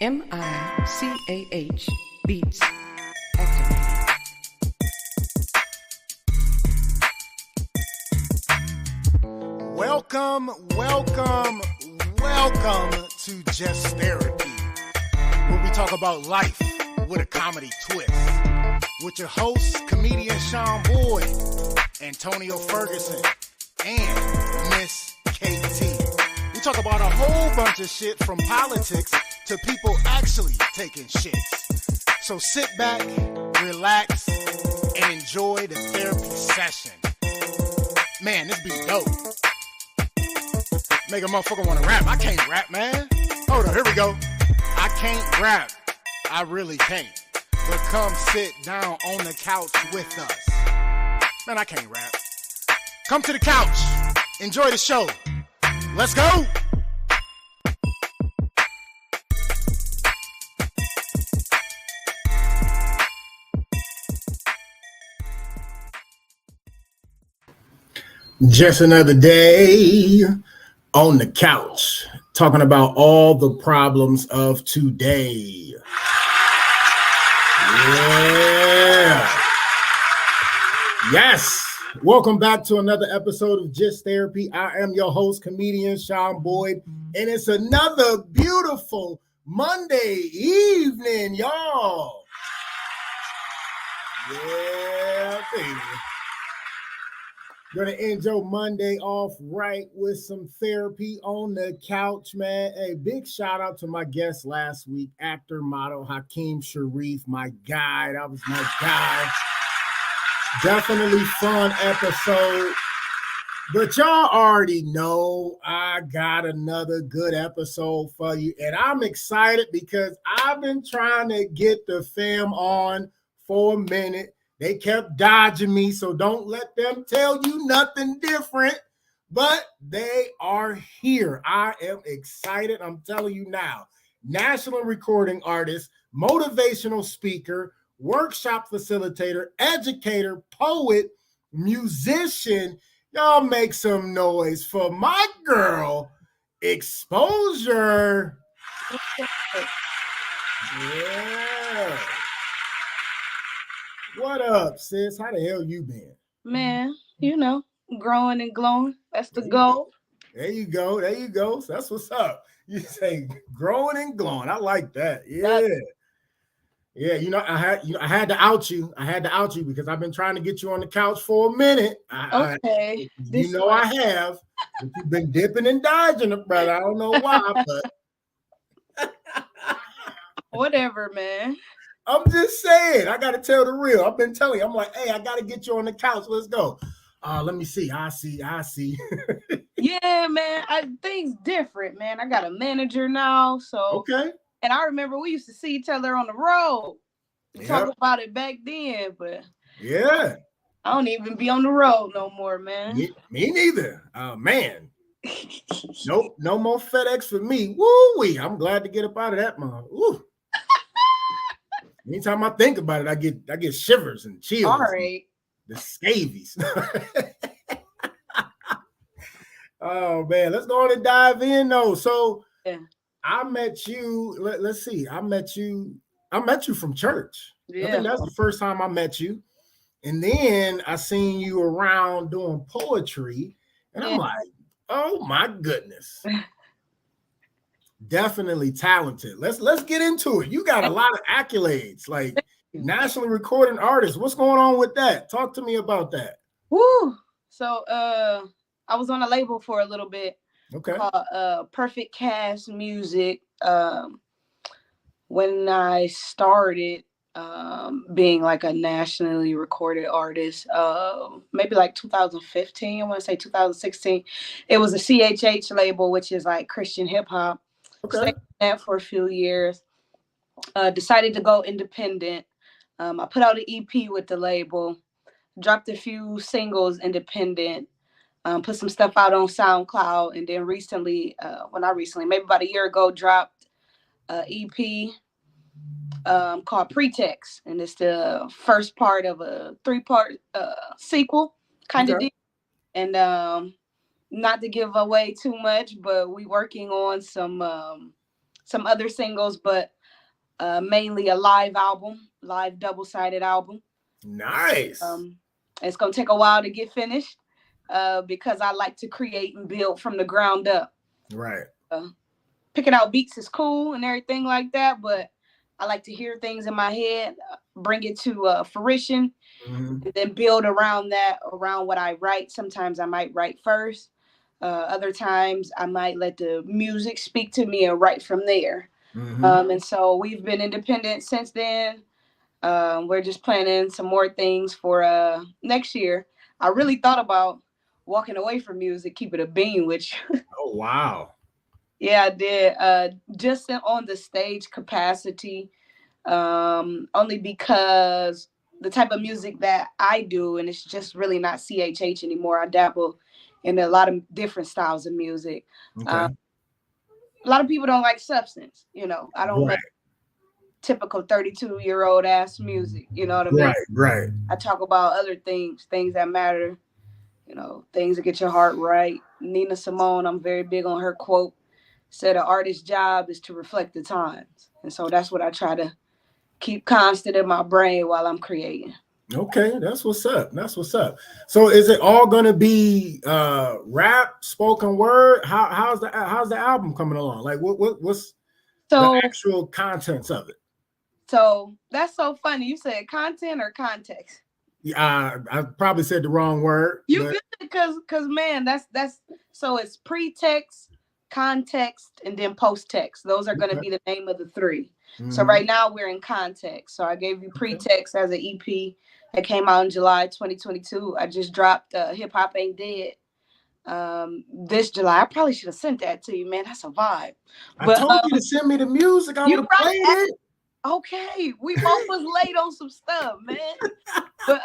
MICAH Beats activated. Welcome to Just Therapy, where we talk about life with a comedy twist. With your hosts, comedian Sean Boyd, Antonio Ferguson, and Miss KT. We talk about a whole bunch of shit from politics to people actually taking shits. So sit back, relax, and enjoy the therapy session. Man, this be dope. Make a motherfucker want to rap. I can't rap, man. Hold on, here we go. I can't rap. I really can't. But come sit down on the couch with us. Man, I can't rap. Come to the couch. Enjoy the show. Let's go. Just another day on the couch, talking about all the problems of today. Yeah. Yes. Welcome back to another episode of Just Therapy. I am your host, comedian Sean Boyd, and it's another beautiful Monday evening, y'all. Yeah, baby. Gonna end your Monday off right with some therapy on the couch, man. Hey, big shout out to my guest last week, actor, model Hakeem Sharif, my guy. That was my guy. Definitely fun episode. But y'all already know I got another good episode for you. And I'm excited because I've been trying to get the fam on for a minute. They kept dodging me, so don't let them tell you nothing different. But they are here. I am excited. I'm telling you now. National recording artist, motivational speaker, workshop facilitator, educator, poet, musician. Y'all make some noise for my girl, Xposyur. Yeah. What up, sis? How the hell you been? Man, you know, growing and glowing. That's the goal. There you go. There you go. So that's what's up. You say growing and glowing. I like that. Yeah. Yeah, you know, I had to out you. I had to out you because I've been trying to get you on the couch for a minute. Okay. You know I have. But you've been dipping and dodging it, brother. I don't know why, but whatever, man. I'm just saying, I got to tell the real. I've been telling you, I'm like, hey, I got to get you on the couch. Let's go. Let me see. I see. Yeah, man. Things different, man. I got a manager now. So, okay. And I remember we used to see each other on the road. Talk about it back then, but yeah. I don't even be on the road no more, man. Me neither. Man. Nope, no more FedEx for me. Woo-wee. I'm glad to get up out of that, man. Ooh. Anytime I think about it, I get shivers and chills. All right. The scabies. Oh man, let's go on and dive in though. So yeah. I met you. Let's see. I met you from church. Yeah. I think that's the first time I met you. And then I seen you around doing poetry, and I'm like, oh my goodness. Definitely talented. Let's get into it. You got a lot of accolades, like national recording artist. What's going on with that? Talk to me about that. Woo. So I was on a label for a little bit. Okay. Called Perfect Cast Music. When I started being like a nationally recorded artist, maybe like 2015, I want to say 2016. It was a CHH label, which is like Christian hip hop. Okay. Stayed that for a few years. Decided to go independent. I put out an EP with the label, dropped a few singles independent, put some stuff out on SoundCloud, and then recently, maybe about a year ago, dropped an EP called Pretext, and it's the first part of a 3-part sequel kind of deal. And not to give away too much, but we working on some some other singles, but mainly a live double-sided album. Nice. It's gonna take a while to get finished because I like to create and build from the ground up. Right. Picking out beats is cool and everything like that, but I like to hear things in my head, bring it to fruition, and then build around that, around what I write. Sometimes I might write first. Other times I might let the music speak to me and write from there. And so we've been independent since then. We're just planning some more things for next year. I really thought about walking away from music, keep it a bean, which Oh, wow. yeah, I did. Just on the stage capacity, only because the type of music that I do, and it's just really not CHH anymore. I dabble in a lot of different styles of music. Okay. A lot of people don't like substance. I don't make typical 32-year-old ass music. You know what I mean? Right. I talk about other things that matter. Things that get your heart right. Nina Simone, I'm very big on her quote. Said an artist's job is to reflect the times. And so that's what I try to keep constant in my brain while I'm creating. Okay, that's what's up. So is it all gonna be rap, spoken word? How's the album coming along? Like what's the actual contents of it? So that's so funny. You said content or context? Yeah, I probably said the wrong word. You good because man, that's so it's pretext, context, and then post-text. Those are going to be the name of the three. So right now we're in context. So I gave you pretext as an EP that came out in July 2022. I just dropped Hip Hop Ain't Dead this July. I probably should have sent that to you, man. That's a vibe. I told you to send me the music. I would have played it. Okay, we both was late on some stuff, man. But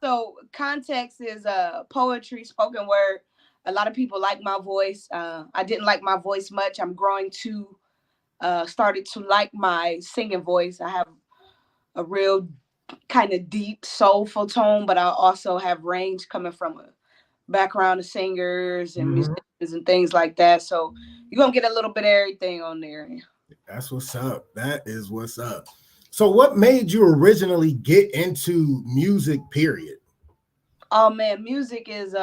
so context is poetry, spoken word. A lot of people like my voice. I didn't like my voice much. I'm growing to started to like my singing voice. I have a real kind of deep, soulful tone, but I also have range coming from a background of singers and musicians and things like that. So you're gonna get a little bit of everything on there. That's what's up. That is what's up. So what made you originally get into music, period? Oh man, music is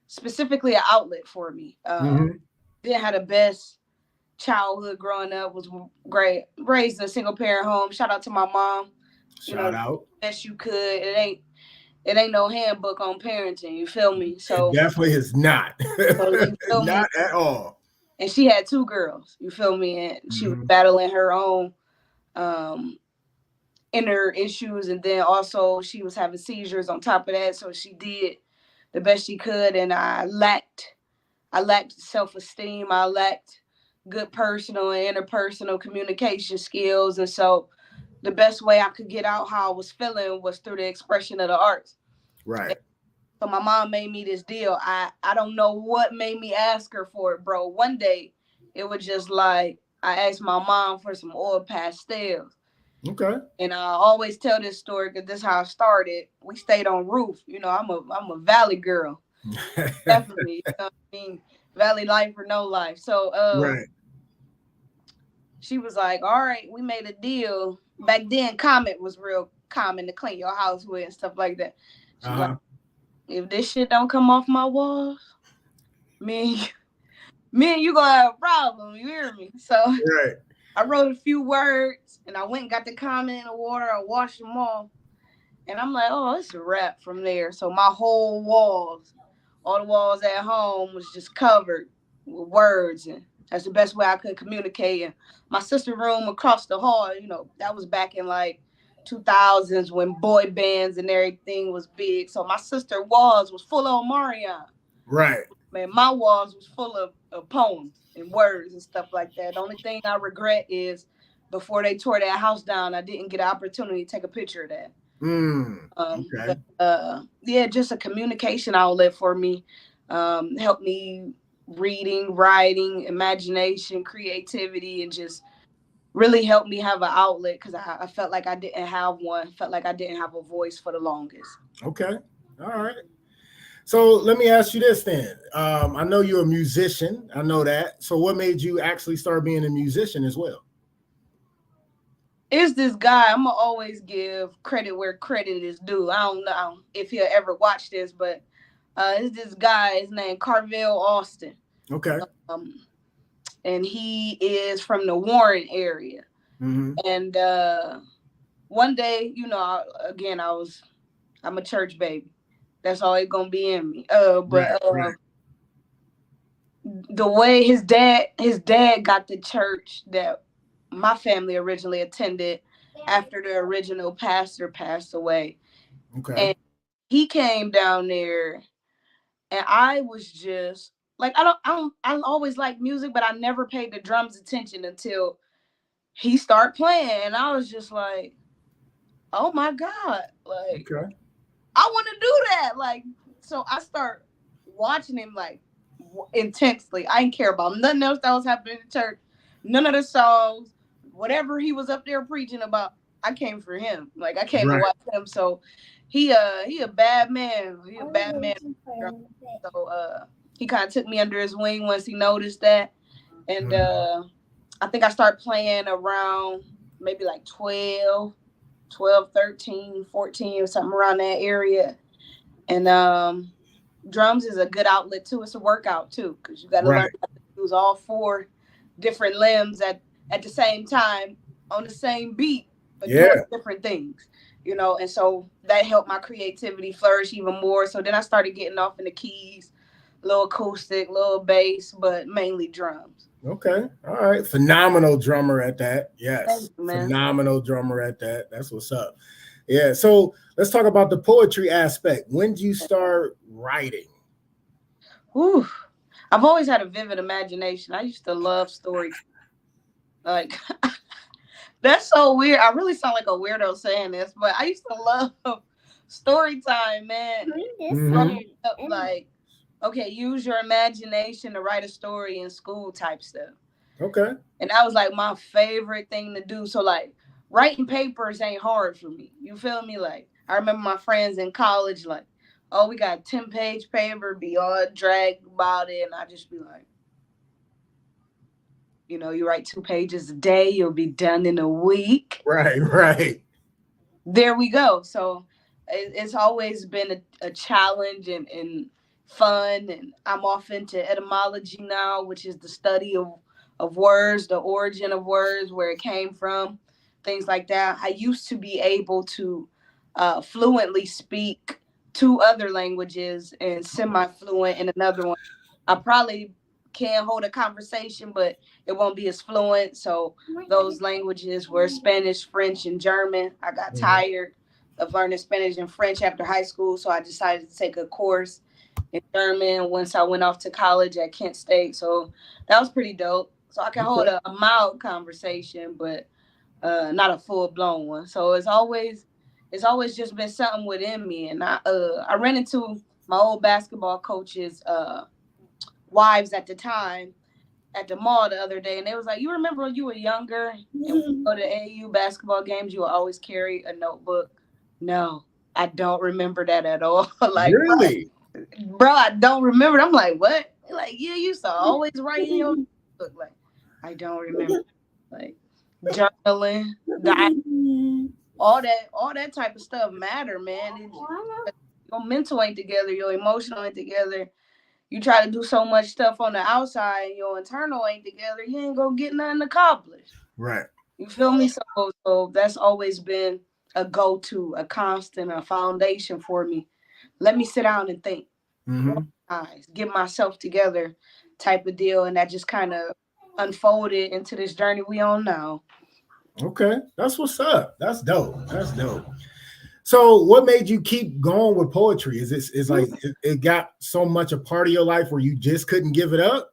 specifically an outlet for me. Didn't have the best childhood growing up, was great. Raised in a single parent home. Shout out to my mom. Shout out. Best you could. It ain't no handbook on parenting, you feel me? So it definitely is not. Not at all. And she had two girls, you feel me? And she was battling her own inner issues, and then also she was having seizures on top of that. So she did the best she could, and I lacked self-esteem. I lacked good personal and interpersonal communication skills, and so the best way I could get out how I was feeling was through the expression of the arts. Right. So my mom made me this deal. I don't know what made me ask her for it, bro. One day, it was just like I asked my mom for some oil pastels. Okay. And I always tell this story because this is how I started. We stayed on roof. I'm a valley girl. Definitely. You know what I mean? Valley life or no life. So right. She was like, all right, we made a deal. Back then, Comet was real common to clean your house with and stuff like that. She was like, if this shit don't come off my walls, me and you gonna have a problem. You hear me? So I wrote a few words and I went and got the Comet in the water. I washed them off. And I'm like, oh, it's a wrap from there. So my whole walls, all the walls at home was just covered with words. And that's the best way I could communicate. And my sister's room across the hall, that was back in like 2000s when boy bands and everything was big. So my sister's walls was full of Omarion. Right. Man, my walls was full of poems and words and stuff like that. The only thing I regret is before they tore that house down, I didn't get an opportunity to take a picture of that. Okay. But, just a communication outlet for me. Helped me reading, writing, imagination, creativity, and just really helped me have an outlet because I felt like I didn't have one. Felt like I didn't have a voice for the longest. Okay. All right. So let me ask you this then. I know you're a musician. I know that. So what made you actually start being a musician as well? Is this guy? I'm gonna always give credit where credit is due. I don't know if he'll ever watch this, but is this guy? His name Carvel Austin, Okay. um, and he is from the Warren area. Mm-hmm. And one day, again, I'm a church baby. That's always gonna be in me. Right, But right. the way his dad got the church that my family originally attended after the original pastor passed away, Okay. and he came down there, and I was just like, I always like music, but I never paid the drums attention until he started playing, and I was just like, oh my god, like Okay. I want to do that. Like, so I start watching him like intensely. I didn't care about nothing else that was happening in church, none of the songs, whatever he was up there preaching about. I came for him. Like I came to Right. watch him. So he a bad man. He a bad man. So he kind of took me under his wing once he noticed that, and I think I started playing around maybe like 12, 13, 14 or something around that area. And drums is a good outlet too. It's a workout too, because you got to learn Right. how to use all four different limbs at the same time on the same beat, but doing Yeah. different things. And so that helped my creativity flourish even more. So then I started getting off in the keys, little acoustic, little bass, but mainly drums. Okay. All right. Phenomenal drummer at that. Thank Yes. you, man. Phenomenal drummer at that. That's what's up. Yeah. So let's talk about the poetry aspect. When did you start writing? Whew. I've always had a vivid imagination. I used to love story. Like that's so weird. I really sound like a weirdo saying this, but I used to love story time, man. Mm-hmm. Like, okay, use your imagination to write a story in school type stuff. Okay. And that was like my favorite thing to do. So like writing papers ain't hard for me. You feel me? Like I remember my friends in college, like, oh, we got a 10-page paper, be all dragged about it, and I just be like, you write 2 pages a day, you'll be done in a week. Right. Right. There we go. So it's always been a challenge and fun. And I'm off into etymology now, which is the study of words, the origin of words, where it came from, things like that. I used to be able to fluently speak two other languages and semi-fluent in another one. I probably can hold a conversation, but it won't be as fluent. So those languages were Spanish, French, and German. I got Mhm. tired of learning Spanish and French after high school, so I decided to take a course in German once I went off to college at Kent State. So that was pretty dope. So I can hold Okay. a mild conversation, but not a full blown one. So it's always just been something within me. And I ran into my old basketball coach's wives at the time at the mall the other day, and they was like, "You remember when you were younger and we go to AU basketball games? You would always carry a notebook." No, I don't remember that at all. Like, Really? bro, I don't remember. I'm like, what? Like, you used to always write in your notebook. Like, I don't remember. Like, journaling, all that type of stuff matter, man. Your mental ain't together, your emotional ain't together. You try to do so much stuff on the outside and your internal ain't together, you ain't gonna get nothing accomplished. Right. You feel me? So that's always been a go-to, a constant, a foundation for me. Let me sit down and think, Mm-hmm. get myself together type of deal. And that just kind of unfolded into this journey we on now. Okay. That's what's up. That's dope. That's dope. So, what made you keep going with poetry? Is like it got so much a part of your life where you just couldn't give it up?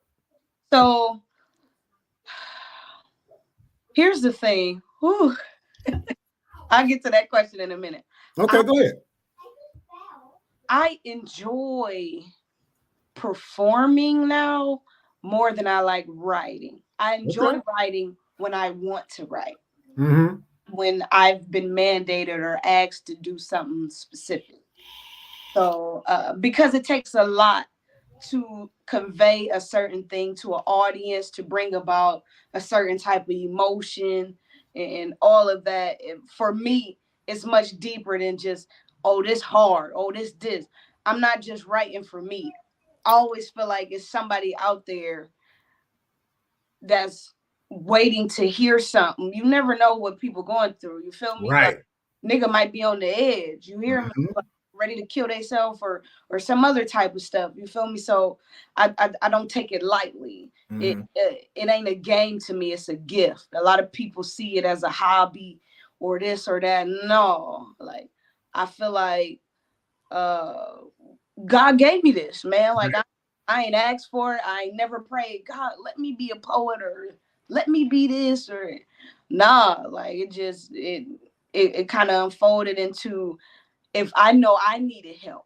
So here's the thing. Whew, I'll get to that question in a minute. I, Okay, go ahead. I enjoy performing now more than I like writing. I enjoy Okay. writing when I want to write, Mm-hmm. when I've been mandated or asked to do something specific. So because it takes a lot to convey a certain thing to an audience, to bring about a certain type of emotion and all of that. For me, it's much deeper than just, oh, this hard, oh, this. I'm not just writing for me. I always feel like it's somebody out there that's waiting to hear something. You never know what people going through. You feel me? Like Right. nigga might be on the edge. You hear me? Mhm. Like, ready to kill themselves or some other type of stuff. You feel me? So I don't take it lightly. Mhm. It ain't a game to me. It's a gift. A lot of people see it as a hobby or this or that. No, like I feel like uh God gave me this, man. Like I ain't asked for it. I ain't never prayed, God, let me be a poet or let me be this or nah. Like it kind of unfolded into, if I know I needed help,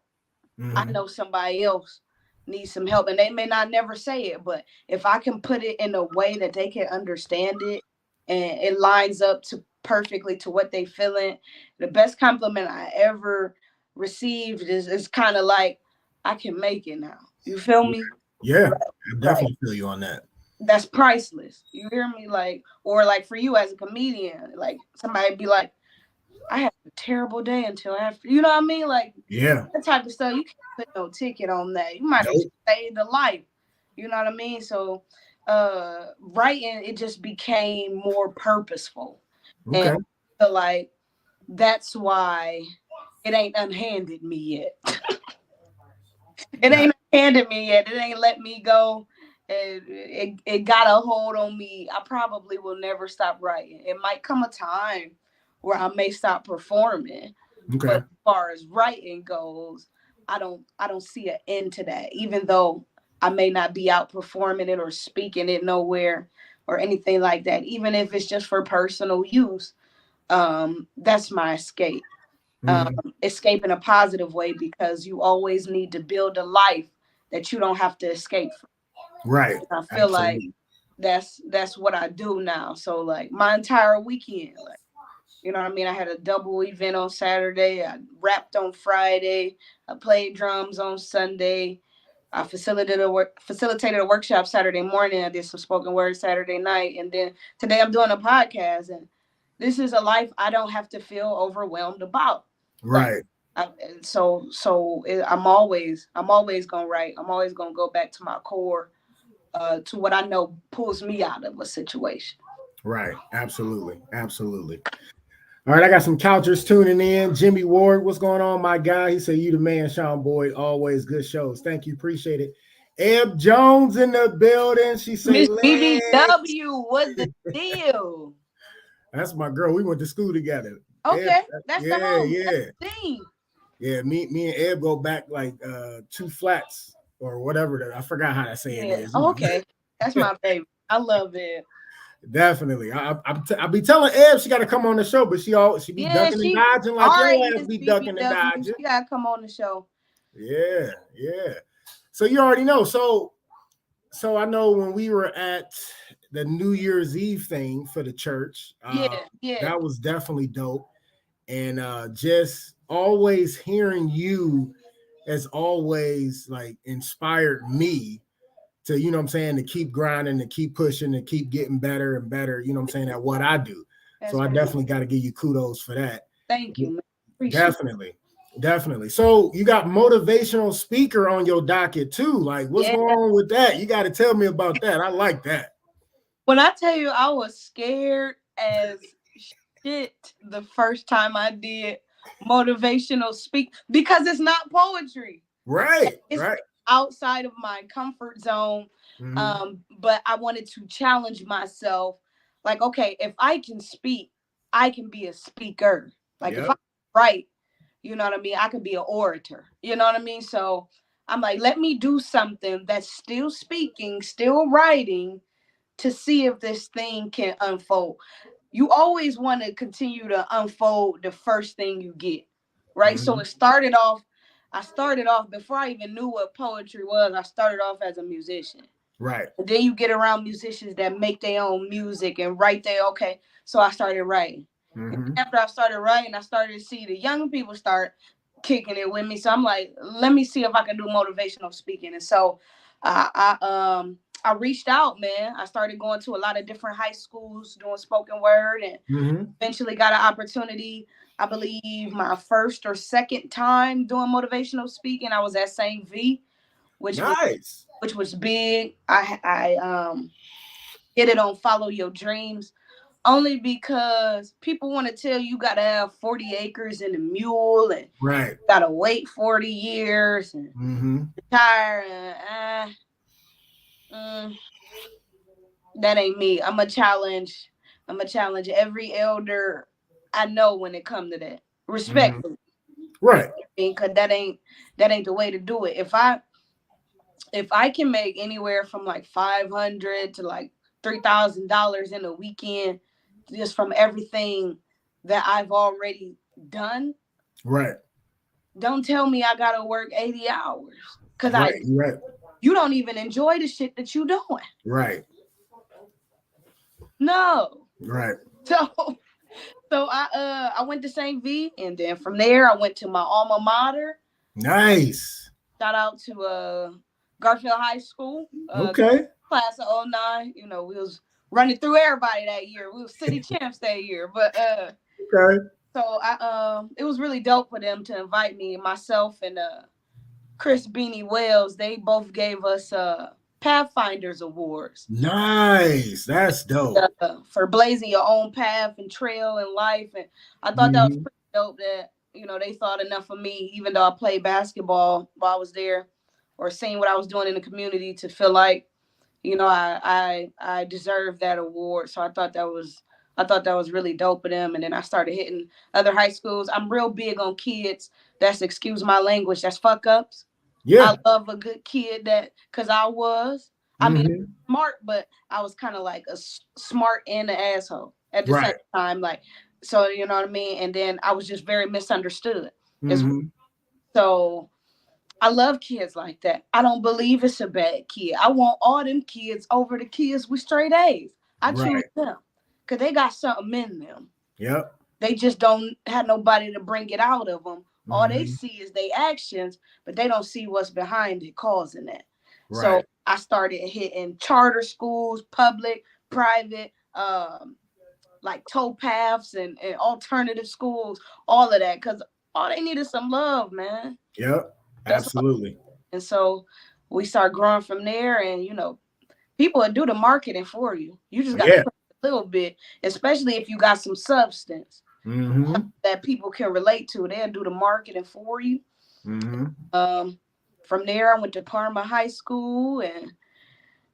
I Mhm. know somebody else needs some help, and they may not never say it, but if I can put it in a way that they can understand it and it lines up to perfectly to what they feeling, the best compliment I ever received is kind of like, I can make it now. You feel me? Yeah, I Like definitely feel you on that. that's priceless. You hear me? Like, or like for you as a comedian, like somebody be like, I had a terrible day until after. You know what I mean? Like Yeah. that type of stuff. You can't put no ticket on that. You might have just Nope. saved a life. You know what I mean? So writing, it just became more purposeful. And Okay. I feel like that's why it ain't unhanded me yet. It Got ain't handed me yet. It ain't let me go. It got a hold on me. I probably will never stop writing. It might come a time where I may stop performing, but okay. as far as writing goes, I don't see an end to that. Even though I may not be out performing it or speaking it nowhere or anything like that. Even if it's just for personal use, that's my escape. um, Mhm. escape in a positive way, because you always need to build a life that you don't have to escape from. Right. I feel like Absolutely. that's what I do now. So like my entire weekend, like you know what I mean. I had a double event on Saturday. I rapped on Friday. I played drums on Sunday. I facilitated a workshop Saturday morning. I did some spoken word Saturday night, and then today I'm doing a podcast. And this is a life I don't have to feel overwhelmed about. Like, Right. I, I'm always gonna write. I'm always gonna go back to my core, to what I know pulls me out of a situation. Right. Absolutely. Absolutely. All right, I got some couchers tuning in. Jimmy Ward, what's going on, my guy? He said, "You the man, Sean Boyd. Always good shows. Thank you, appreciate it." Eb Jones in the building. She say, Miss "Legs." BBW, what's the deal? That's my girl. We went to school together. Eb, Okay, that's the yeah, homie. That's yeah, the team. yeah. Me and Eb go back like two flats or whatever. I forgot how that saying Yeah. is. Okay, that's my baby. I love it. Definitely. I be telling Eb she got to come on the show, but she be Yeah, ducking and she. dodging All like your right, ass Miss be ducking and BBW, dodging. she gotta come on the show. Yeah, yeah. So you already know. So I know when we were at the New Year's Eve thing for the church, Yeah, yeah. that was definitely dope. And just always hearing you has always like inspired me to, you know what I'm saying, to keep grinding, to keep pushing, to keep getting better and better, you know what I'm saying, at what I do. So That's I great. definitely got to give you kudos for that. Thank you, man. Appreciate it. Definitely. Definitely. So you got motivational speaker on your docket too. Like, what's Yeah. going on with that? You got to tell me about that. I like that. When I tell you I was scared as shit the first time I did motivational speak, because it's not poetry. Right. It's Right. outside of my comfort zone. Mm-hmm. But I wanted to challenge myself. Like, okay, if I can speak, I can be a speaker. Like if I Yep. write, you know what I mean? I could be an orator. You know what I mean? So I'm like, let me do something that's still speaking, still writing, to see if this thing can unfold. You always want to continue to unfold the first thing you get, right? So Mm-hmm. I started off before I even knew what poetry was. I started off as a musician. Right. And then you get around musicians that make their own music and write their, okay. So I started writing. And Mm-hmm. after I started writing, I started to see the young people start kicking it with me. So I'm like, let me see if I can do motivational speaking. And so I reached out, man. I started going to a lot of different high schools doing spoken word, and eventually got an opportunity. I believe my first or second time doing motivational speaking, I was at St. V, which was big. I did it on Follow Your Dreams, only because people want to tell you got to have 40 acres and a mule, and got to wait 40 years and retire. That ain't me. I'm a challenge every elder I know when it come to that. Respectfully. Right. Because that ain't the way to do it. If I can make anywhere from like $500 to like $3,000 in a weekend just from everything that I've already done. Right. Don't tell me I gotta work 80 hours. Cause right. You don't even enjoy the shit that you doing. Right. No. Right. So I went to St. V, and then from there I went to my alma mater. Nice. Shout out to Garfield High School. Okay. Class of 09. You know, we was running through everybody that year. We was city champs that year. But okay. So it was really dope for them to invite me. Myself and Chris Beanie Wells, they both gave us Pathfinders Awards. Nice. That's dope. For blazing your own path and trail in life. And I thought that was pretty dope that, you know, they thought enough of me, even though I played basketball while I was there, or seeing what I was doing in the community, to feel like, you know, I deserved that award. So I thought that was really dope of them. And then I started hitting other high schools. I'm real big on kids that's, excuse my language, that's fuck ups. Yeah. I love a good kid because I was. I mean, smart, but I was kind of like a smart and an asshole at the same time. Like, so, you know what I mean? And then I was just very misunderstood. So I love kids like that. I don't believe it's a bad kid. I want all them kids over the kids with straight A's. I choose them because they got something in them. Yep. They just don't have nobody to bring it out of them. All they see is their actions, but they don't see what's behind it causing that. So I started hitting charter schools, public, private, like towpaths and alternative schools, all of that, because all they need is some love, man. Yep, absolutely. And so we start growing from there, and, you know, people will do the marketing for you. You just got to put a little bit, especially if you got some substance that people can relate to. They'll do the marketing for you. From there, I went to Parma High School, and,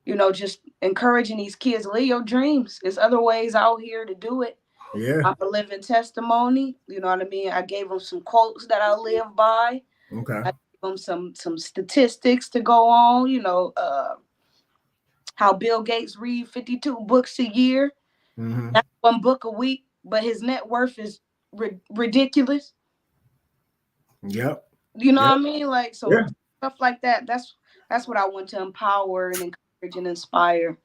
you know, just encouraging these kids, live your dreams. There's other ways out here to do it. Yeah. I'm a living testimony. You know what I mean? I gave them some quotes that I live by. Okay. I gave them some statistics to go on, you know, how Bill Gates read 52 books a year. That's one book a week, but his net worth is ridiculous. Yep. You know what I mean? Like, so stuff like that. That's what I want to empower and encourage and inspire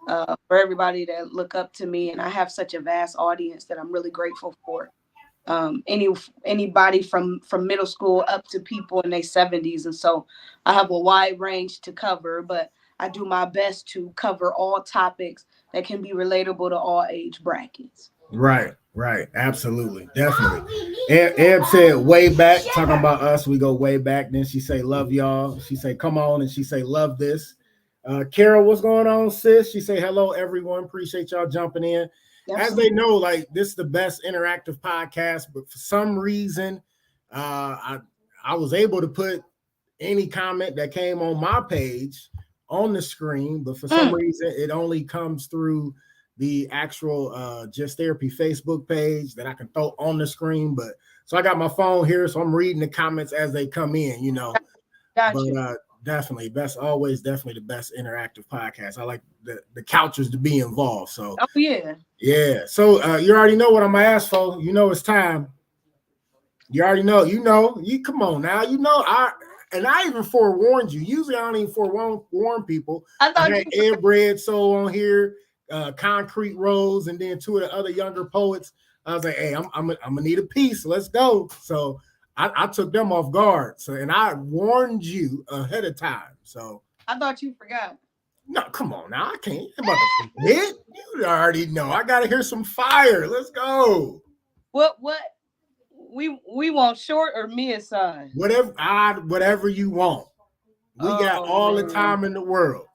for everybody that look up to me. And I have such a vast audience that I'm really grateful for. Anybody from middle school up to people in their 70s. And so I have a wide range to cover, but I do my best to cover all topics that can be relatable to all age brackets. Right. Absolutely. Definitely. Eb said way back, talking about us, we go way back. Then she say, love y'all. She say, come on. And she say, love this. Carol, what's going on, sis? She say, hello, everyone. Appreciate y'all jumping in. Absolutely. As they know, like, this is the best interactive podcast, but for some reason, I was able to put any comment that came on my page on the screen, but for some reason, it only comes through the actual Just Therapy Facebook page that I can throw on the screen. But so I got my phone here, so I'm reading the comments as they come in, you know. Gotcha. But definitely definitely the best interactive podcast. I like the couchers to be involved. So yeah. So you already know what I'm gonna ask for. You know it's time. You already know. You come on now. You know I even forewarned you. Usually I don't even forewarn people. I had Ed Bredsoe on here. Concrete Rose, and then two of the other younger poets. I was like, hey, I'm gonna need a piece. Let's go. So I took them off guard. So, and I warned you ahead of time. So I thought you forgot. no, come on now. I can't. I'm about to forget. You already know. I gotta hear some fire. Let's go. What we want short or mid size? Whatever you want. We got Oh, all the man. time in the world.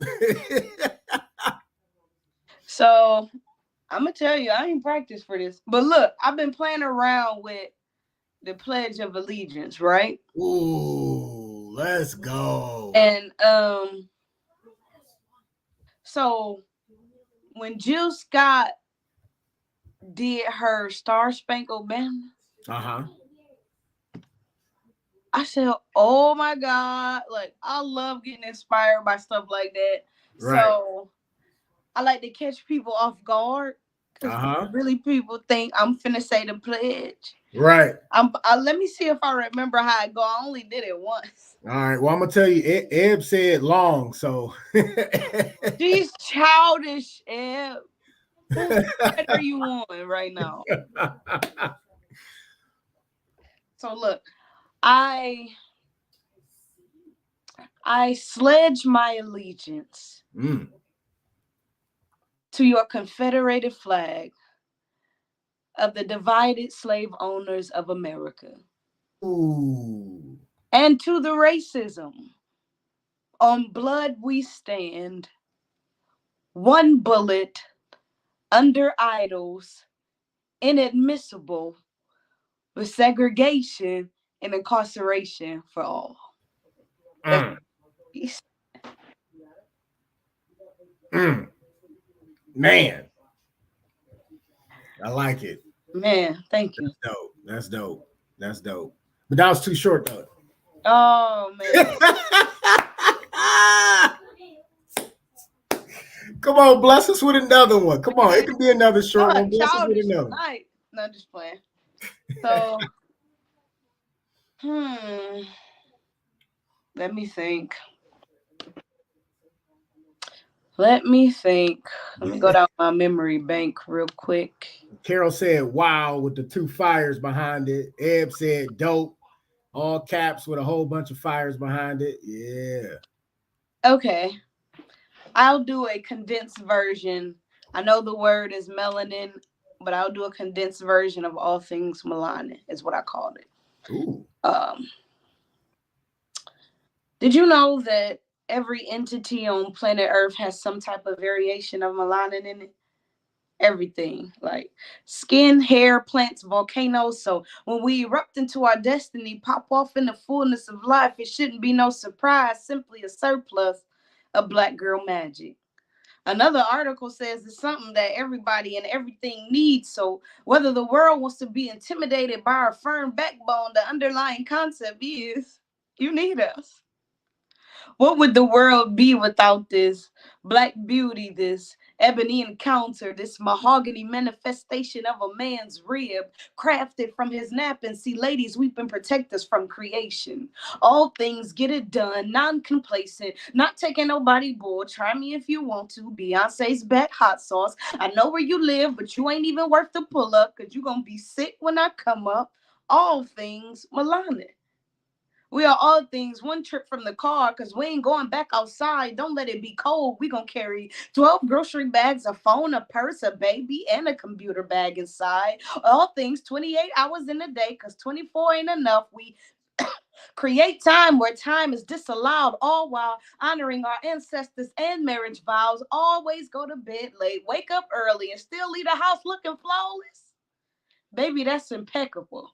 So I'm gonna tell you, I ain't practiced for this. But look, I've been playing around with the Pledge of Allegiance, right? Ooh, let's go. And so when Jill Scott did her Star Spangled Banner, Uh-huh. I said, "Oh my God!" Like I love getting inspired by stuff like that. Right. So I like to catch people off guard because Uh-huh. really people think I'm finna say the pledge. Right. Let me see if I remember how it go. I only did it once. All right. Well, I'm gonna tell you, Eb said long, so She's childish, Eb. Who side are you on right now? So look, I sledge my allegiance to your Confederated flag of the divided slave owners of America. Ooh. And to the racism. On blood we stand. One bullet under idols, inadmissible, with segregation and incarceration for all. Mm. Man, I like it. Man, thank you. That's dope. That's dope. That's dope. But that was too short, though. Oh man. Come on, bless us with another one. Come on, it could be another short one. Bless us with Childish another. tonight. No, I'm just playing. So, let me think. Let me go down my memory bank real quick. Carol said, "Wow," with the two fires behind it. Eb said, "Dope," all caps with a whole bunch of fires behind it. Yeah. Okay. I'll do a condensed version. I know the word is melanin, but I'll do a condensed version of all things melanin, is what I called it. Ooh. Did you know that every entity on planet Earth has some type of variation of melanin in it? Everything, like skin, hair, plants, volcanoes. So when we erupt into our destiny, pop off in the fullness of life, it shouldn't be no surprise, simply a surplus of black girl magic. Another article says it's something that everybody and everything needs. So whether the world wants to be intimidated by our firm backbone, the underlying concept is you need us. What would the world be without this black beauty, this ebony encounter, this mahogany manifestation of a man's rib, crafted from his nap? And see, ladies, we've been protectors from creation. All things get it done, non-complacent, not taking nobody bored. Try me if you want to. Beyonce's back hot sauce. I know where you live, but you ain't even worth the pull up, because you're going to be sick when I come up. All things Milana. We are all things one trip from the car, because we ain't going back outside. Don't let it be cold. We gonna carry 12 grocery bags, a phone, a purse, a baby, and a computer bag inside. All things 28 hours in a day, because 24 ain't enough. We create time where time is disallowed, all while honoring our ancestors and marriage vows. Always go to bed late, wake up early, and still leave the house looking flawless. Baby, that's impeccable.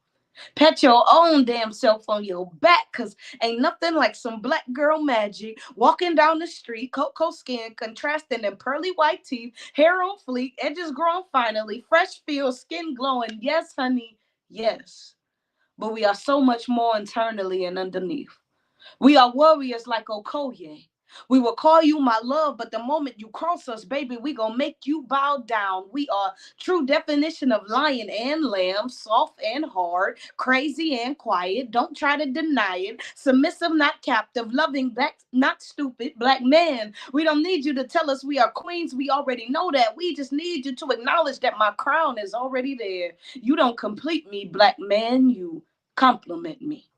Pat your own damn self on your back, because ain't nothing like some black girl magic. Walking down the street, cocoa skin, contrasting in pearly white teeth, hair on fleek, edges grown finally, fresh feel, skin glowing. Yes, honey, yes. But we are so much more internally and underneath. We are warriors like Okoye. We will call you my love, but the moment you cross us, baby, we gonna make you bow down. We are true definition of lion and lamb, soft and hard, crazy and quiet. Don't try to deny it. Submissive, not captive, loving, black, not stupid, black man. We don't need you to tell us we are queens. We already know that. We just need you to acknowledge that my crown is already there. You don't complete me, black man. You compliment me.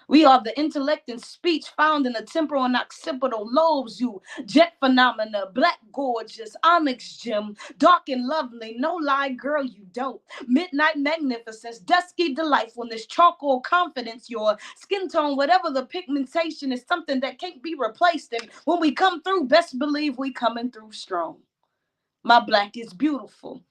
We are the intellect and speech found in the temporal and occipital lobes. You jet phenomena, black gorgeous, onyx gem, dark and lovely. No lie, girl, you dope. Midnight magnificence, dusky delightfulness, charcoal confidence. Your skin tone, whatever the pigmentation, is something that can't be replaced. And when we come through, best believe we coming through strong. My black is beautiful.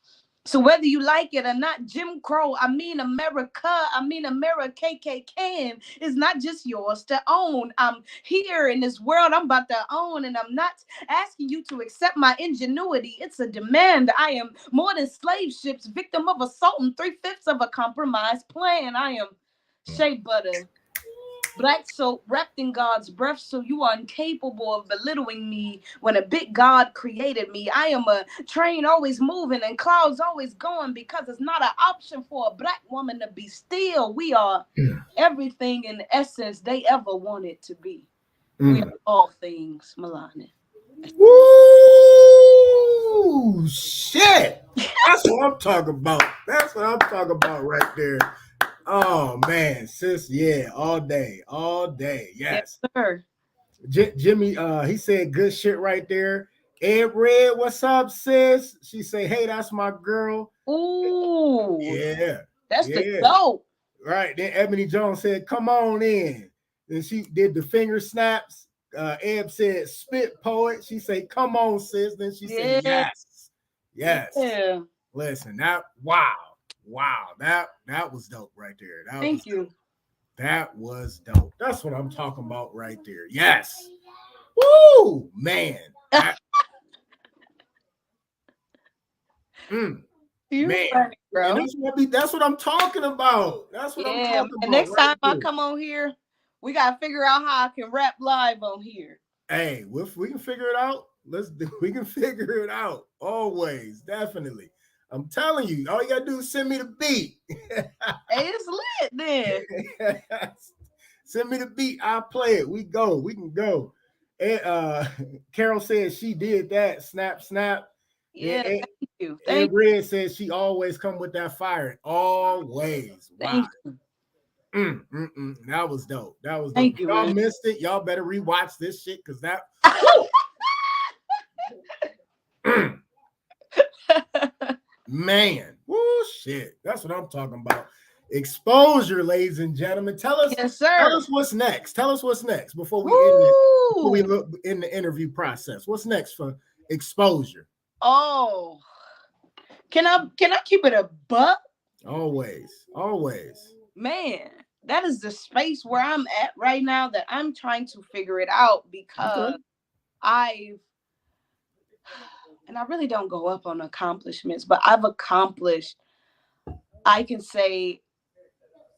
So whether you like it or not, Jim Crow, I mean America, KKK is not just yours to own. I'm here in this world I'm about to own, and I'm not asking you to accept my ingenuity. It's a demand. I am more than slave ships, victim of assault, and 3/5 of a compromised plan. I am shea butter, black soap wrapped in God's breath, so you are incapable of belittling me when a big God created me. I am a train always moving and clouds always going, because it's not an option for a black woman to be still. We are everything in essence they ever wanted to be. We are all things, Milani. Woo! Shit! That's what I'm talking about. That's what I'm talking about right there. Oh man, sis, yeah, all day, yes. Sir. Jimmy, he said good shit right there. Ed Red, what's up, sis? She say, hey, that's my girl. Ooh, Yeah, that's the dope. Right. Then Ebony Jones said, come on in. Then she did the finger snaps. Eb said, spit poet. She said, come on, sis. Then she said, yes. Yeah. Listen, that wow, that was dope right there. Thank you. That was dope. That's what I'm talking about right there. Yes. Woo, man. Man. Funny, bro. And that's what I'm talking about. That's what I'm talking about. And next time I come on here, we gotta figure out how I can rap live on here. Hey, if we can figure it out, we can figure it out. Always, definitely. I'm telling you, all you gotta do is send me the beat. Hey, it's lit then. Send me the beat, I'll play it. We can go. And Carol says she did that. Snap. Yeah, thank you. And Red says she always come with that fire. Always. Wow. That was dope. Thank you, y'all man. missed it. Y'all better rewatch this shit, because that man, woo, shit. That's what I'm talking about. Xposyur, ladies and gentlemen. Tell us, yes, sir. Tell us what's next. Before we look in the interview process. What's next for Xposyur? Oh, can I keep it a buck? Always. Man, that is the space where I'm at right now, that I'm trying to figure it out, because I really don't go up on accomplishments, but I've accomplished, I can say,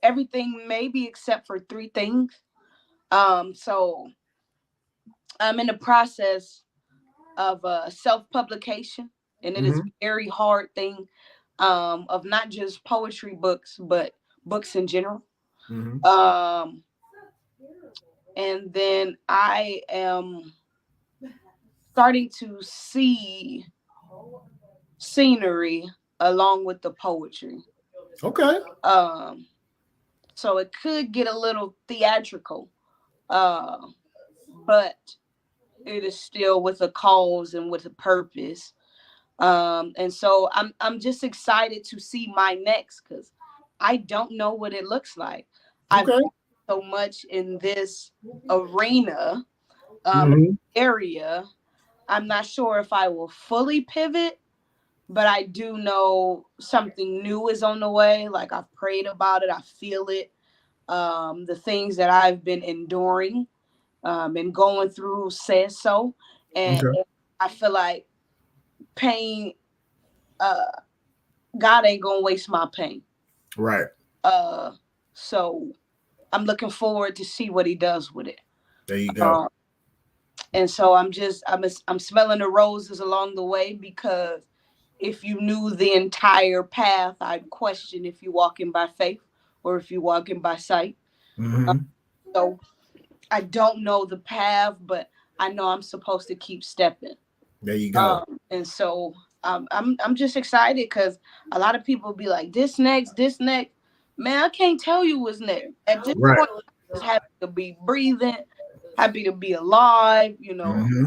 everything maybe except for 3 things. So I'm in the process of self-publication, and it is a very hard thing, of not just poetry books, but books in general. And then I am starting to see scenery along with the poetry. Okay. So it could get a little theatrical, but it is still with a cause and with a purpose. And so I'm just excited to see my next, because I don't know what it looks like. I've done so much in this arena, area. I'm not sure if I will fully pivot, but I do know something new is on the way. Like, I've prayed about it. I feel it. The things that I've been enduring and going through says so. And I feel like pain, God ain't gonna waste my pain. Right. So I'm looking forward to see what he does with it. There you go. And so I'm smelling the roses along the way, because if you knew the entire path, I'd question if you're walking by faith or if you're walking by sight. So I don't know the path, but I know I'm supposed to keep stepping. There you go. And so I'm just excited, because a lot of people be like, this next. Man, I can't tell you what's next. At this Right. point, I'm just happy to be breathing, happy to be alive. Mm-hmm.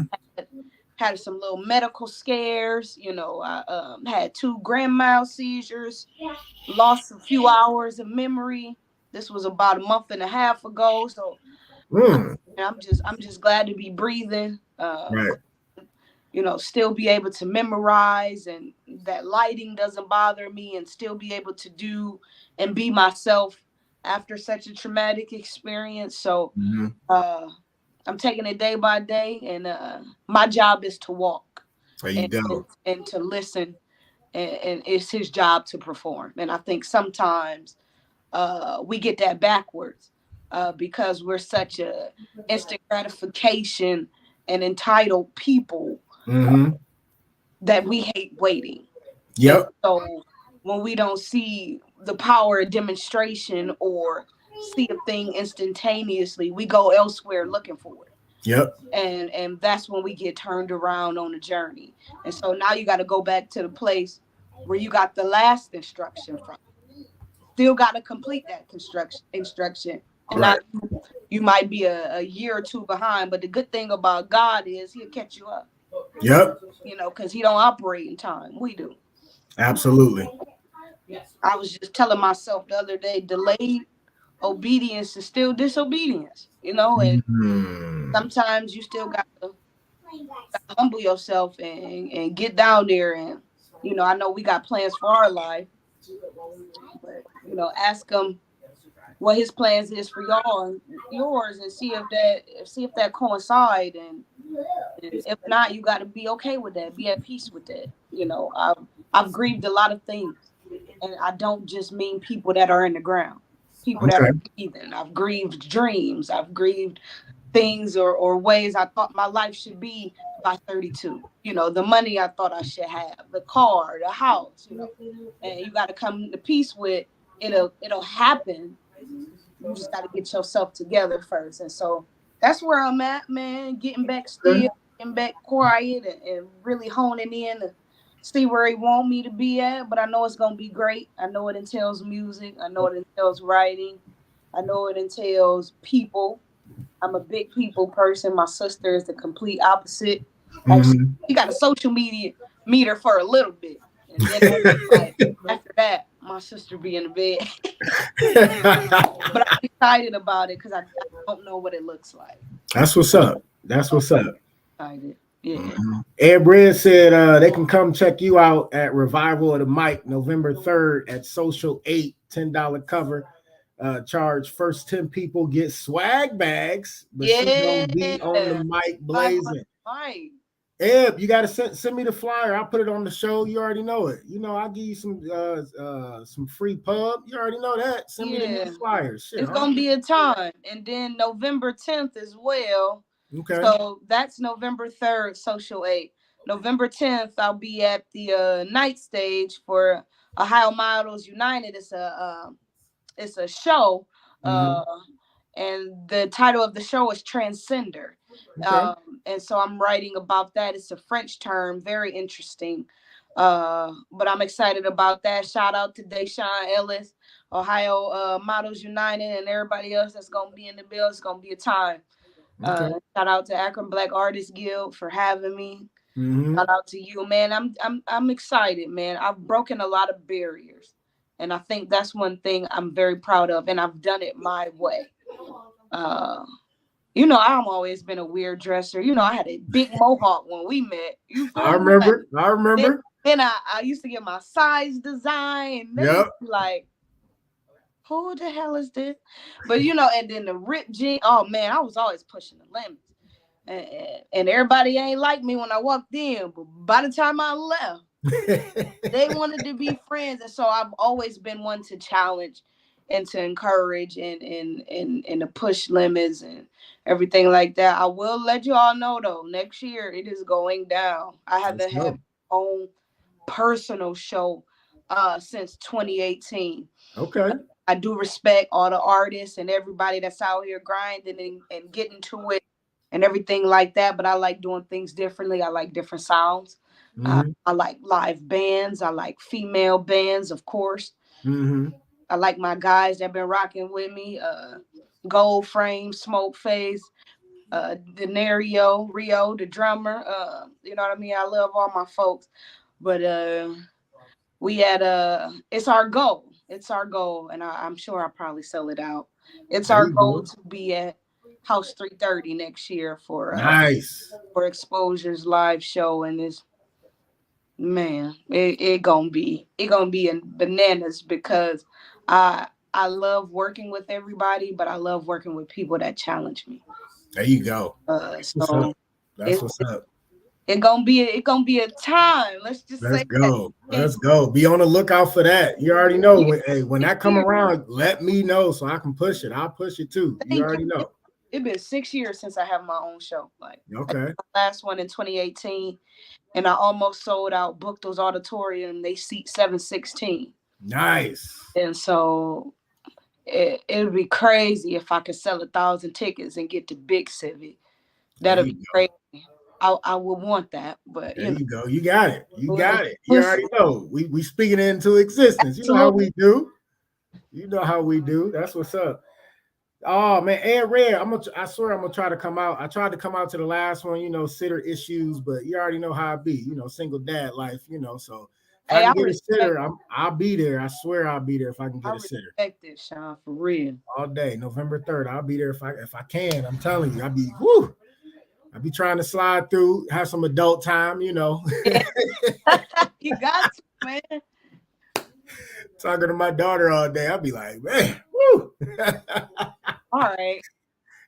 Had some little medical scares. I had 2 grand mal seizures, lost a few hours of memory. This was about a month and a half ago. So Mm. I'm just glad to be breathing. Right. Still be able to memorize, and that lighting doesn't bother me, and still be able to do and be myself after such a traumatic experience. So Mm-hmm. uh, I'm taking it day by day, and my job is to walk There you and, go. and to listen, and it's his job to perform. And I think sometimes we get that backwards because we're such a instant gratification and entitled people Mm-hmm. that we hate waiting. And Yep. so when we don't see the power of demonstration or see a thing instantaneously, we go elsewhere looking for it. Yep. And that's when we get turned around on the journey. And so now you got to go back to the place where you got the last instruction from. Still got to complete that instruction. And now Right. you might be a year or two behind, but the good thing about God is he'll catch you up, Yep. because he don't operate in time. We do. Absolutely. I was just telling myself the other day, delayed obedience is still disobedience, and Mm. sometimes you still got to humble yourself and get down there. And, I know we got plans for our life, but, ask him what his plans is for y'all and yours, and see if that coincide. And if not, you got to be okay with that, be at peace with that. I've grieved a lot of things, and I don't just mean people that are in the ground, people that Okay. are breathing. I've grieved dreams. I've grieved things or ways I thought my life should be by 32. The money I thought I should have, the car, the house. And you got to come to peace with it'll happen. You just got to get yourself together first. And so that's where I'm at, man. Getting back still, getting back quiet, and really honing in to see where he want me to be at. But I know it's gonna be great. I know it entails music. I know it entails writing. I know it entails people. I'm a big people person. My sister is the complete opposite. Actually, Mm-hmm. she got a social media meter for a little bit, and then like after that, my sister be in the bed. But I'm excited about it because I don't know what it looks like. That's what's up. That's what's up. Excited, yeah. Ed Bread said they can come check you out at Revival of the Mic November 3rd at Social 8, $10 cover. Charge first 10 people get swag bags, but she gonna be on the Yeah, mic right. blazing. Eb, you gotta send me the flyer. I'll put it on the show. You already know it. I'll give you some free pub. You already know that. Send me the new Yeah, flyers. Shit. it's gonna be a time, and then November 10th as well. Okay. So that's November 3rd, Social 8. November 10th, I'll be at the night stage for Ohio Models United. It's a show, Mm-hmm. uh, and the title of the show is Transcender. Okay. And so I'm writing about that. It's a French term, very interesting. But I'm excited about that. Shout out to Deshaun Ellis, Ohio Models United, and everybody else that's gonna be in the bill. It's gonna be a time. Okay. Shout out to Akron Black Artists Guild for having me. Mm-hmm. Shout out to you, man. I'm excited, man. I've broken a lot of barriers, and I think that's one thing I'm very proud of, and I've done it my way. Uh, I've always been a weird dresser. I had a big mohawk when we met. You I feel me? remember. I Then, remember. then I used to get my size design. They Yep. used to be like, who the hell is this? But and then the ripped jean. Oh man, I was always pushing the limits. And everybody ain't like me when I walked in, but by the time I left, they wanted to be friends. And so I've always been one to challenge and to encourage and to push limits and everything like that. I will let you all know though, next year it is going down. I haven't had my own personal show since 2018. Okay. I do respect all the artists and everybody that's out here grinding and getting to it and everything like that. But I like doing things differently. I like different sounds. Mm-hmm. I like live bands. I like female bands, of course. Mm-hmm. I like my guys that been rocking with me. Gold Frame, Smoke Face, Denario, Rio, the drummer. You know what I mean? I love all my folks. But we had it's our goal. It's our goal, and I'm sure I'll probably sell it out. It's There our you goal go. to be at House 330 next year Nice. for Exposure's live show, and it's man, it gonna be in bananas because I love working with everybody, but I love working with people that challenge me. There you go. That's what's up. So That's it, what's it, up. it gonna be a time. Let's just Let's say that. go. Let's go. Be on the lookout for that. You already know Yeah, when hey, when that come here. around, let me know so I can push it. I'll push it too. You Thank you. already know. It's been 6 years since I have my own show. Like I did Okay. my last one in 2018, and I almost sold out. Booked those auditorium. They seat 716, Nice. and so it would be crazy if I could sell 1,000 tickets and get the big civic. There That'd you be go. crazy. I would want that, but There you go. You got it. You we'll, got it. You we'll see. already know. We speaking it into existence. You know how Absolutely. we do. You know how we do. That's what's up. Oh man, and Red, I swear I'm gonna try to come out. I tried to come out to the last one, sitter issues, but you already know how I be, single dad life. So if I Hey, can I get a respect. sitter, I'll be there. I swear I'll be there if I can I get a sitter. respect it, Sean, for real. All day, November 3rd. I'll be there if I can. I'm telling you, I'll be trying to slide through, have some adult time. Yeah, you got to, man. Talking to my daughter all day. I'll be like, man, woo. All right.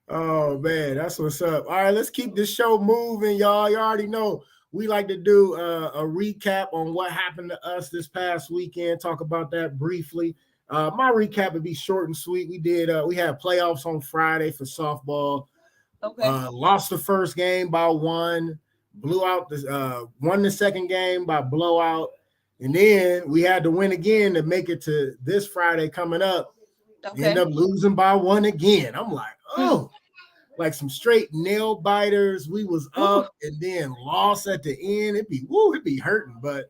Oh man, that's what's up. All right, let's keep this show moving, y'all. You already know we like to do a recap on what happened to us this past weekend. Talk about that briefly. My recap would be short and sweet. We had playoffs on Friday for softball. Okay. Lost the first game by one, blew out won the second game by blowout, and then we had to win again to make it to this Friday coming up. End Okay. up losing by one again. I'm like, Mm. oh, like some straight nail biters. We was Ooh, up and then lost at the end. It'd be hurting, but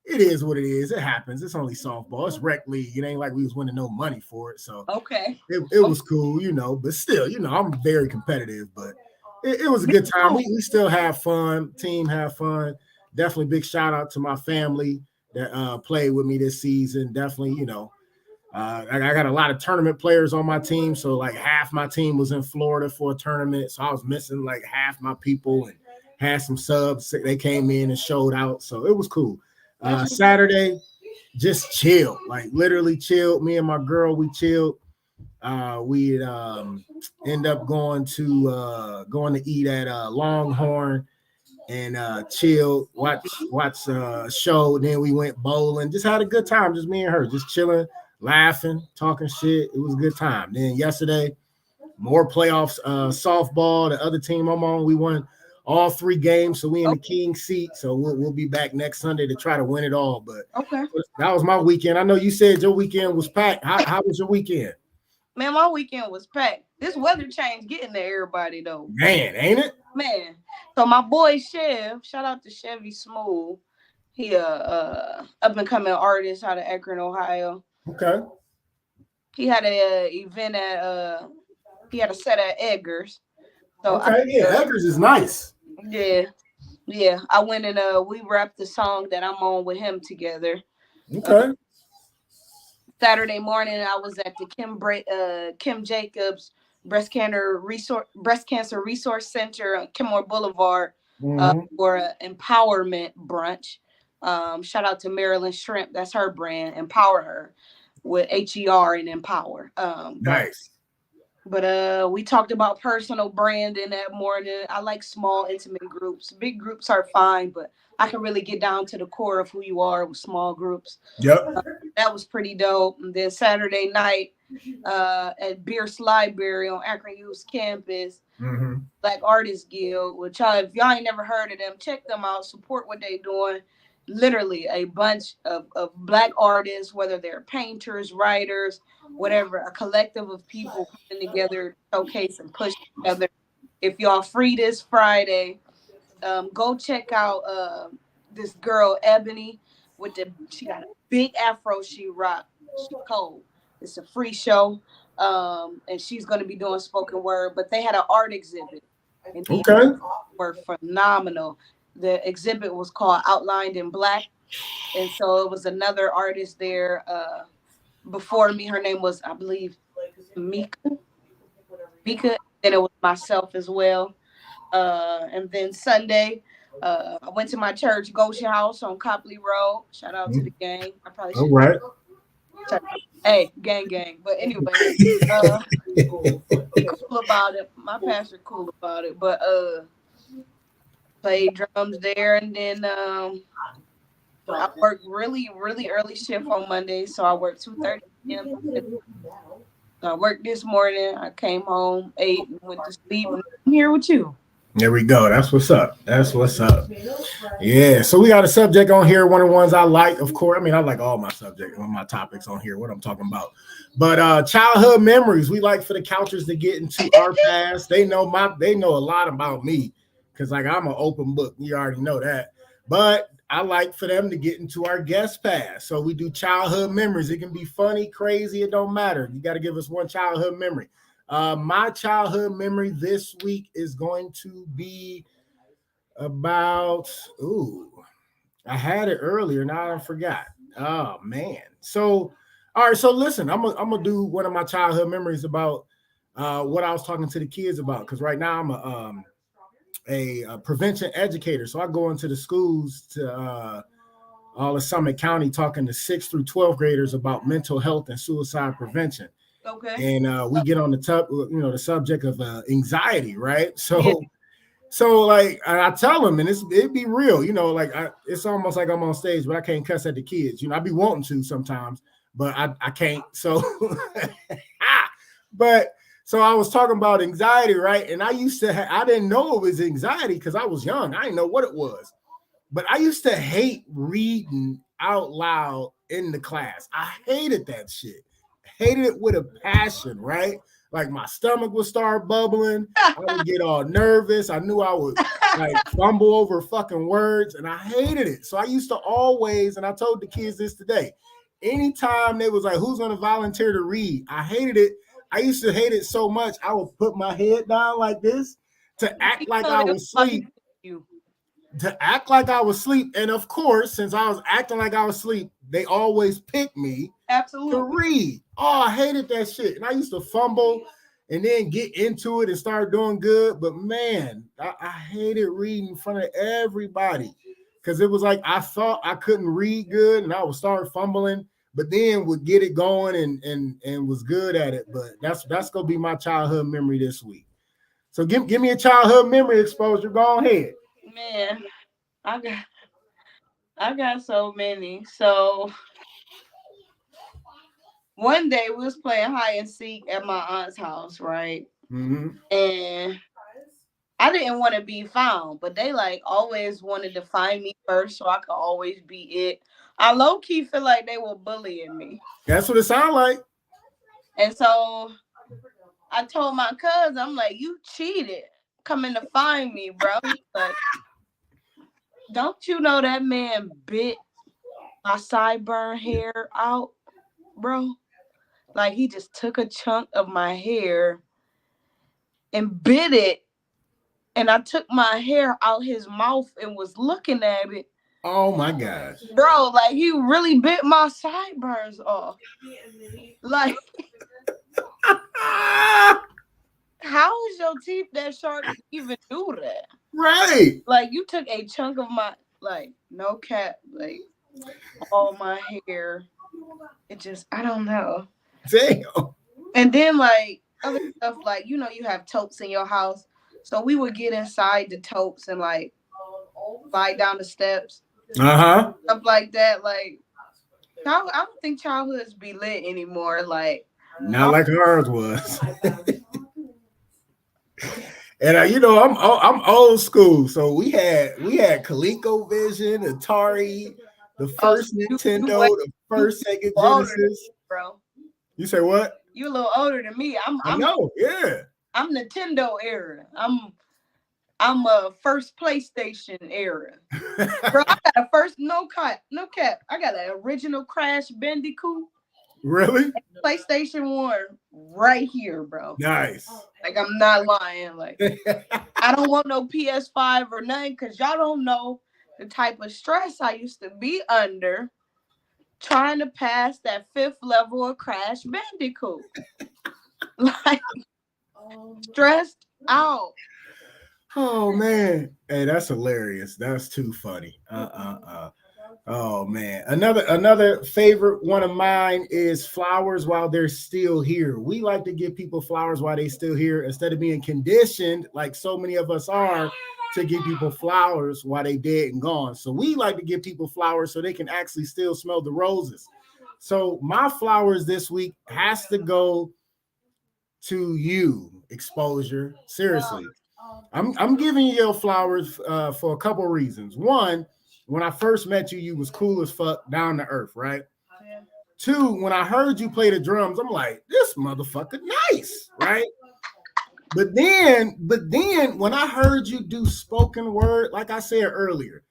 it is what it is. It happens. It's only softball. It's rec league. It ain't like we was winning no money for it. So okay. it Okay. was cool, but still, I'm very competitive, but it was a Me good time. too. We still have fun. Team have fun. Definitely big shout out to my family that played with me this season. Definitely. I got a lot of tournament players on my team, so like half my team was in Florida for a tournament, so I was missing like half my people and had some subs. They came in and showed out, so it was cool. That's what's up. Saturday, just chill, like literally chilled. Me and my girl, we chilled. We end up going to eat at Longhorn and chill, watch a show. Then we went bowling, just had a good time, just me and her, just chilling, laughing, talking shit. It was a good time. Then yesterday, more playoffs, softball. The other team I'm on, we won all three games, so we in the Okay. king seat. So we'll be back next Sunday to try to win it all. But Okay. that was my weekend. I know you said your weekend was packed. How was your weekend? Man, my weekend was packed. This weather change getting to everybody though. Man, ain't it? Man. So my boy Chev, shout out to Chevy Smooth. He up and coming artist out of Akron, Ohio. Okay. He had a event at he had a set at Edgar's. So I Okay. Yeah, Eckers is nice. yeah, yeah. I went and we rapped the song that I'm on with him together. Uh, Okay. Saturday morning I was at the Kim Jacobs Breast Cancer Resource Center on Kenmore Boulevard Mm-hmm. for an empowerment brunch. Shout out to Marilyn Shrimp, that's her brand, Empower Her with HER and Empower. Nice. But we talked about personal branding that morning. I like small, intimate groups. Big groups are fine, but I can really get down to the core of who you are with small groups. Yep. That was pretty dope. And then Saturday night at Bierce Library on Akron Youth campus, Mm-hmm. Black Artists Guild, which if y'all ain't never heard of them, check them out. Support what they doing. Literally a bunch of black artists, whether they're painters, writers, whatever, a collective of people coming together to showcase and push each other. If y'all free this Friday, go check out this girl Ebony with she got a big afro she rock. She cold. It's a free show. And she's gonna be doing spoken word. But they had an art exhibit, and these Okay. were phenomenal. The exhibit was called Outlined in Black, and so it was another artist there before me. Her name was, I believe, Mika. Mika. And it was myself as well. And then Sunday, I went to my church, Goshen House on Copley Road. Shout out to the gang. I probably All should. right. Hey, gang, gang. But anyway, he cool about it. My pastor cool about it. But played drums there, and then I worked really, really early shift on Monday, so I worked 2:30 p.m. So I worked this morning. I came home, ate, and went to sleep. And I'm here with you. There we go. That's what's up. That's what's up. Yeah. So we got a subject on here. One of the ones I like, of course. I mean, I like all my subjects, all my topics on here. What I'm talking about. But childhood memories. We like for the couchers to get into our past. They know a lot about me because like I'm an open book. You already know that. But I like for them to get into our guest past. So we do childhood memories. It can be funny, crazy. It don't matter. You got to give us one childhood memory. My childhood memory this week is going to be about, I had it earlier. Now I forgot. Oh, man. So, all right. So listen, I'm gonna do one of my childhood memories about what I was talking to the kids about. Because right now I'm a prevention educator. So I go into the schools to all of Summit County talking to 6th through 12th graders about mental health and suicide prevention. Okay. And we get on the subject of anxiety, right? So, Yeah. so like I tell them, and it be real, like it's almost like I'm on stage, but I can't cuss at the kids. I be wanting to sometimes, but I can't. So, but so I was talking about anxiety, right? And I used to, I didn't know it was anxiety because I was young. I didn't know what it was, but I used to hate reading out loud in the class. I hated that shit. Hated it with a passion, right? Like my stomach would start bubbling. I would get all nervous. I knew I would like fumble over fucking words, and I hated it. So I used to always, and I told the kids this today, anytime they was like, who's gonna volunteer to read? I hated it. I used to hate it so much, I would put my head down like this to act like I was asleep. To act like I was asleep. And of course, since I was acting like I was asleep, they always picked me to read. Oh, I hated that shit. And I used to fumble and then get into it and start doing good. But man, I hated reading in front of everybody because it was like I thought I couldn't read good and I would start fumbling, but then would get it going and was good at it. But that's gonna be my childhood memory this week. So give me a childhood memory, Xposyur. Go ahead. Man, I got so many. So one day we was playing hide and seek at my aunt's house, right? Mm-hmm. And I didn't want to be found, but they like always wanted to find me first so I could always be it. I low key feel like they were bullying me. That's what it sounds like. And so I told my cousin, I'm like, you cheated coming to find me, bro. Like, don't you know that man bit my sideburn hair out, bro? Like he just took a chunk of my hair and bit it. And I took my hair out his mouth and was looking at it. Oh my gosh. Bro, like he really bit my sideburns off. Like, how is your teeth that sharp to even do that? Right. Like you took a chunk of my, like, no cap, like all my hair. It just, I don't know. Damn. And then like other stuff, like, you have totes in your house. So we would get inside the totes and like slide down the steps. Uh-huh. Stuff like that. Like, I don't think childhoods be lit anymore. Like, not like ours was. And I'm old school, so we had ColecoVision, Atari, the first Nintendo, the first Sega Genesis. Bro, you say what? You a little older than me. I know, yeah. I'm Nintendo era. I'm a first PlayStation era. Bro, I got a first no cap. I got an original Crash Bandicoot. Really? PlayStation 1 right here, bro. Nice. Like, I'm not lying. Like, I don't want no PS5 or nothing because y'all don't know the type of stress I used to be under trying to pass that 5th level of Crash Bandicoot. Like, stressed out. Oh man. Hey, that's hilarious. That's too funny. Oh man. Another favorite one of mine is flowers while they're still here. We like to give people flowers while they're still here instead of being conditioned like so many of us are to give people flowers while they dead and gone. So we like to give people flowers so they can actually still smell the roses. So my flowers this week has to go to you, Xposyur. Seriously. I'm giving you your flowers for a couple reasons. One, when I first met you, you was cool as fuck, down to earth, right? Yeah. Two, when I heard you play the drums, I'm like, this motherfucker nice, right? But then when I heard you do spoken word, like I said earlier,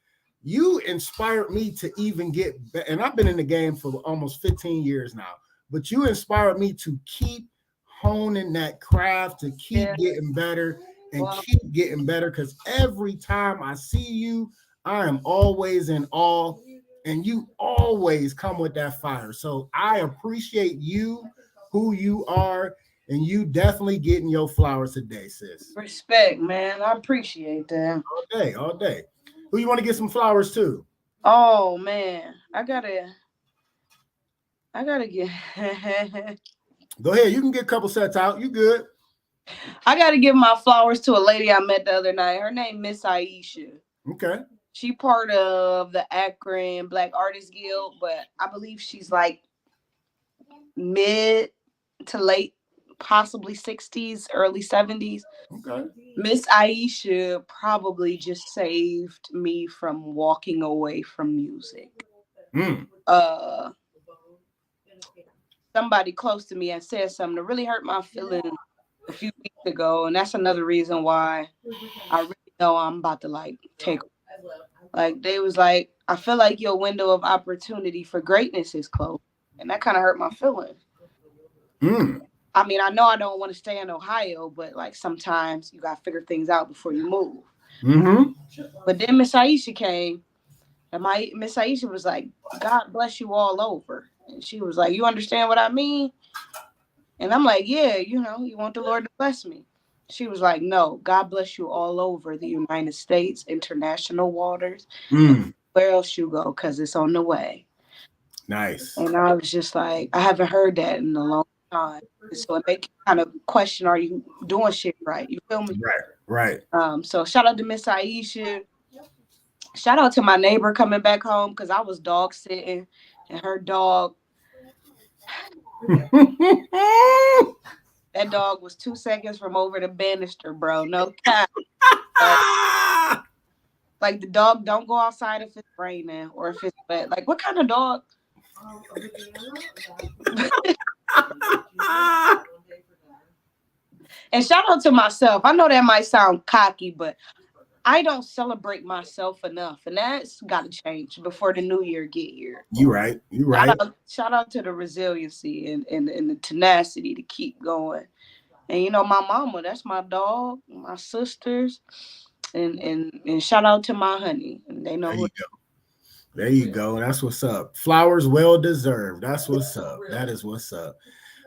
you inspired me to even get, and I've been in the game for almost 15 years now, but you inspired me to keep honing that craft, to keep getting better and keep getting better, because every time I see you, I am always in awe, and you always come with that fire. So I appreciate you, who you are, and you definitely getting your flowers today, sis. Respect, man. I appreciate that. All day, all day. Who you want to get some flowers to? Oh man, I gotta get. Go ahead. You can get a couple sets out. You good? I gotta give my flowers to a lady I met the other night. Her name Miss Aisha. Okay. She part of the Akron Black Artists Guild, but I believe she's like mid to late, possibly 60s, early 70s. Okay. Miss Aisha probably just saved me from walking away from music. Mm. Somebody close to me had said something that really hurt my feelings a few weeks ago, and that's another reason why I really know I'm about to like take. Like they was like, I feel like your window of opportunity for greatness is closed, and that kind of hurt my feelings. Mm. I mean, I know I don't want to stay in Ohio, but like sometimes you gotta figure things out before you move. Mm-hmm. But then Miss Aisha came, and my Miss Aisha was like, "God bless you all over," and she was like, "You understand what I mean?" And I'm like, "Yeah, you want the Lord to bless me." She was like, "No, God bless you all over the United States, international waters, where else you go, because it's on the way." Nice. And I was just like, I haven't heard that in a long time. And so it make you kind of question, are you doing shit right? You feel me? Right. So shout out to Miss Aisha. Shout out to my neighbor coming back home because I was dog sitting and her dog. That dog was 2 seconds from over the banister, bro. No cap. Like the dog don't go outside if it's raining or if it's wet. Like what kind of dog? And shout out to myself. I know that might sound cocky, but I don't celebrate myself enough, and that's got to change before the new year get here. You right. Shout out to the resiliency and the tenacity to keep going. And my mama, that's my dog, my sisters, and shout out to my honey. And they know there you go. There you go. That's what's up. Flowers well deserved. That's what's up. That is what's up.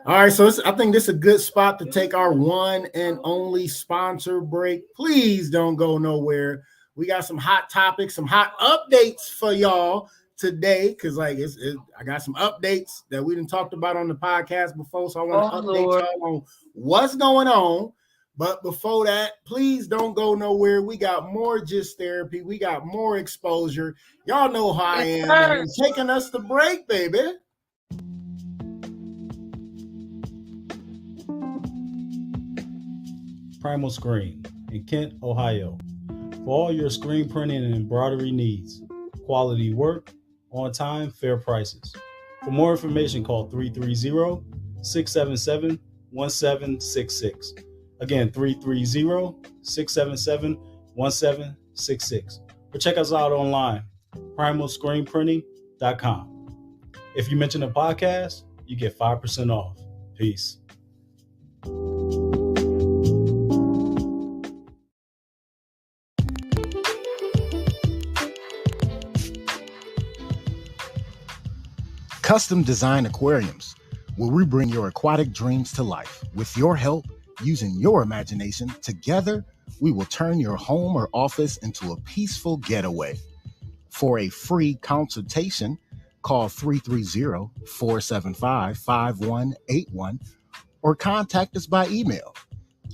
All right, so I think this is a good spot to take our one and only sponsor break. Please don't go nowhere. We got some hot topics, some hot updates for y'all today, because I got some updates that we didn't talked about on the podcast before, so I want to update y'all on what's going on. But before that, please don't go nowhere. We got more Gist Therapy. We got more Xposyur. Y'all know how I am. And it's taking us to break, baby. Primal Screen in Kent, Ohio. For all your screen printing and embroidery needs. Quality work, on time, fair prices. For more information, call 330-677-1766. Again, 330-677-1766. Or check us out online, primalscreenprinting.com. If you mention a podcast, you get 5% off. Peace. Custom Design Aquariums, where we bring your aquatic dreams to life. With your help, using your imagination, together, we will turn your home or office into a peaceful getaway. For a free consultation, call 330-475-5181 or contact us by email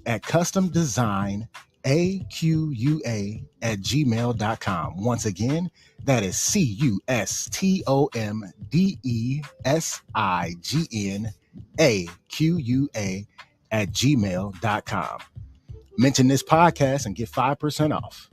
at customdesignaqua@gmail.com. Once again, that is customdesignaqua@gmail.com. Mention this podcast and get 5% off.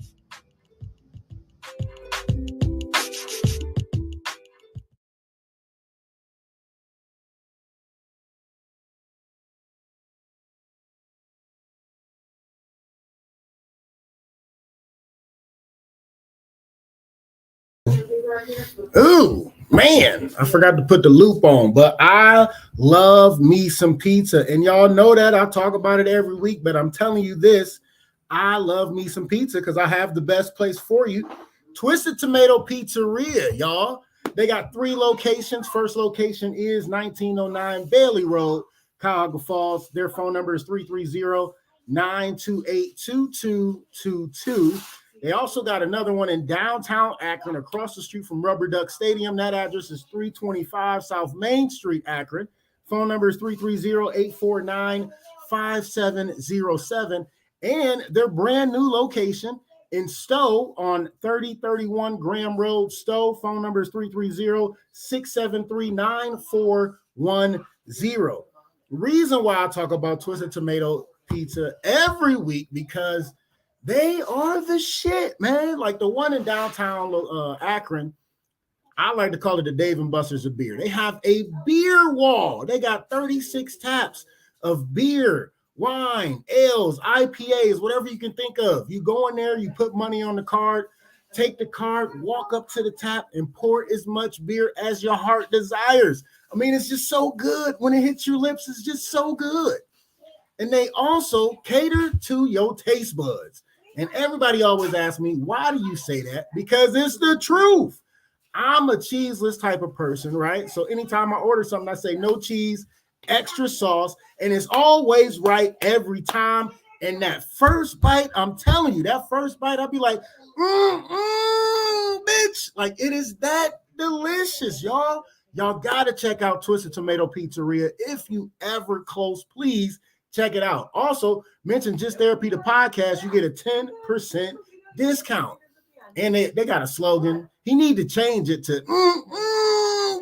Ooh, man, I forgot to put the loop on, but I love me some pizza. And y'all know that I talk about it every week, but I'm telling you this, I love me some pizza because I have the best place for you. Twisted Tomato Pizzeria, y'all. They got 3 locations. First location is 1909 Bailey Road, Cuyahoga Falls. Their phone number is 330-928-2222. They also got another one in downtown Akron, across the street from Rubber Duck Stadium. That address is 325 South Main Street, Akron. Phone number is 330-849-5707. And their brand new location in Stowe on 3031 Graham Road, Stowe. Phone number is 330-673-9410. Reason why I talk about Twisted Tomato Pizza every week, because they are the shit, man. Like the one in downtown Akron, I like to call it the Dave and Buster's of beer. They have a beer wall. They got 36 taps of beer, wine, ales, IPAs, whatever you can think of. You go in there, you put money on the card, take the card, walk up to the tap, and pour as much beer as your heart desires. I mean, it's just so good. When it hits your lips, it's just so good. And they also cater to your taste buds. And everybody always asks me, why do you say that? Because it's the truth. I'm a cheeseless type of person, right? So anytime I order something, I say no cheese, extra sauce, and it's always right every time. And that first bite, I'm telling you, that first bite, I'll be like, bitch. Like, it is that delicious, y'all. Y'all got to check out Twisted Tomato Pizzeria. If you ever close, please check it out. Also, mention Just Therapy, the podcast. You get a 10% discount. And they got a slogan. He need to change it to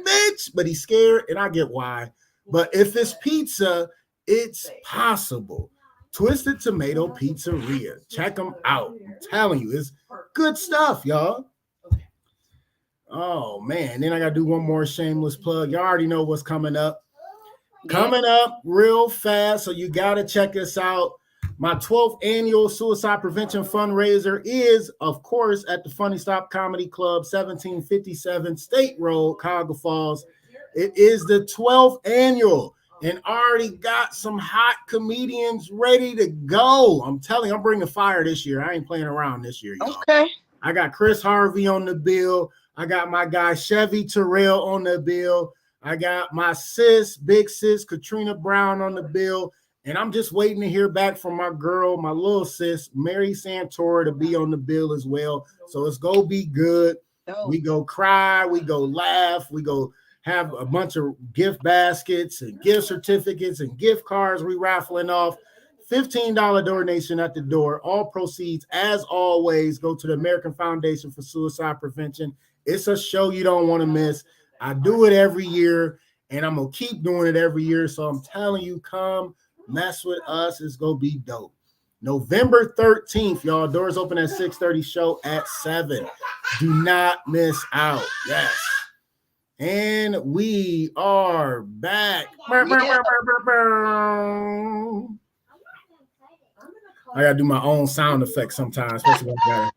bitch, but he's scared, and I get why. But if it's pizza, it's possible. Twisted Tomato Pizzeria. Check them out. I'm telling you, it's good stuff, y'all. Oh, man. Then I got to do one more shameless plug. Y'all already know what's coming up. Coming up real fast, so you got to check us out. My 12th annual suicide prevention fundraiser is, of course, at the Funny Stop Comedy Club, 1757 State Road, Cuyahoga Falls. It is the 12th annual, and already got some hot comedians ready to go. I'm telling you, I'm bringing fire this year. I ain't playing around this year, y'all. Okay. I got Chris Harvey on the bill. I got my guy Chevy Terrell on the bill. I got my big sis, Katrina Brown on the bill. And I'm just waiting to hear back from my girl, my little sis, Mary Santora, to be on the bill as well. So it's going to be good. We go cry, we go laugh, we go have a bunch of gift baskets and gift certificates and gift cards we raffling off. $15 donation at the door. All proceeds, as always, go to the American Foundation for Suicide Prevention. It's a show you don't want to miss. I do it every year, and I'm going to keep doing it every year. So I'm telling you, come mess with us. It's going to be dope. November 13th, y'all. Doors open at 6:30, show at 7. Do not miss out. Yes. And we are back. Yeah. I got to do my own sound effects sometimes, especially when I got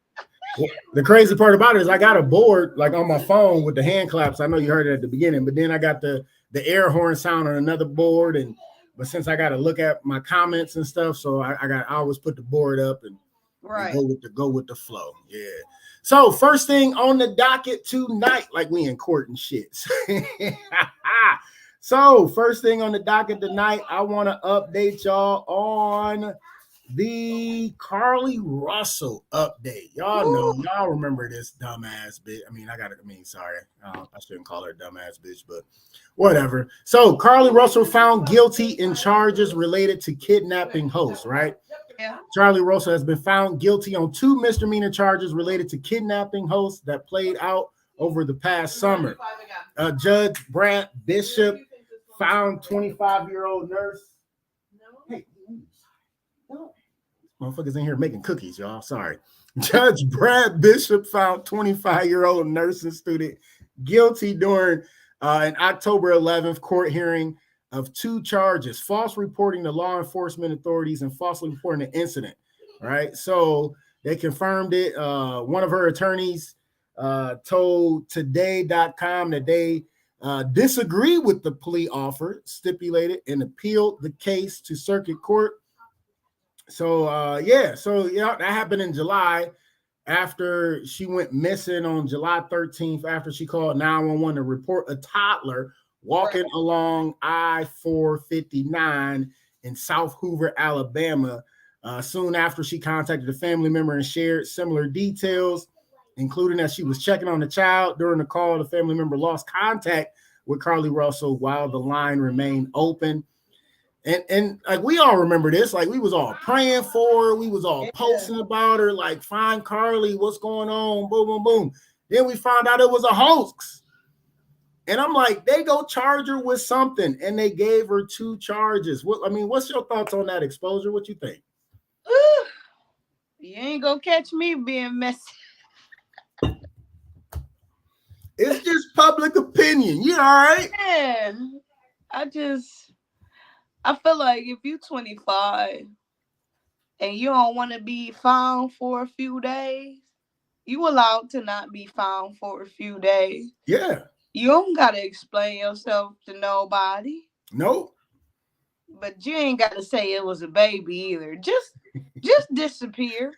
The crazy part about it is I got a board like on my phone with the hand claps. I know you heard it at the beginning, but then I got the air horn sound on another board. But since I got to look at my comments and stuff, so I always put the board up and go with the flow. Yeah. So first thing on the docket tonight, like we in court and shit. So first thing on the docket tonight, I want to update y'all on the Carly Russell update. Y'all remember this dumbass bitch. Sorry. I shouldn't call her a dumbass bitch, but whatever. So Carly Russell found guilty in charges related to kidnapping host, right? Yeah. Charlie Russell has been found guilty on 2 misdemeanor charges related to kidnapping hosts that played out over the past summer. Judge Brad Bishop found 25-year-old nurse. Hey, motherfuckers in here making cookies, y'all. Sorry. Judge Brad Bishop found 25-year-old nursing student guilty during an October 11th court hearing of 2 charges: false reporting to law enforcement authorities and falsely reporting an incident. Right. So they confirmed it. One of her attorneys told today.com that they disagree with the plea offer stipulated and appealed the case to circuit court. So that happened in July after she went missing on July 13th after she called 911 to report a toddler walking along I-459 in South Hoover, Alabama. Soon after, she contacted a family member and shared similar details, including that she was checking on the child. During the call, the family member lost contact with Carly Russell while the line remained open. And like we all remember this, like we was all praying for her, we was all posting about her, like find Carly, what's going on, boom, boom, boom. Then we found out it was a hoax. And I'm like, they go charge her with something, and they gave her 2 charges. What's your thoughts on that, Xposyur? What you think? You ain't gonna catch me being messy. It's just public opinion. You all right? Yeah. I feel like if you 25 and you don't want to be found for a few days, you allowed to not be found for a few days. Yeah. You don't gotta explain yourself to nobody. Nope. But you ain't gotta say it was a baby either. Just disappear.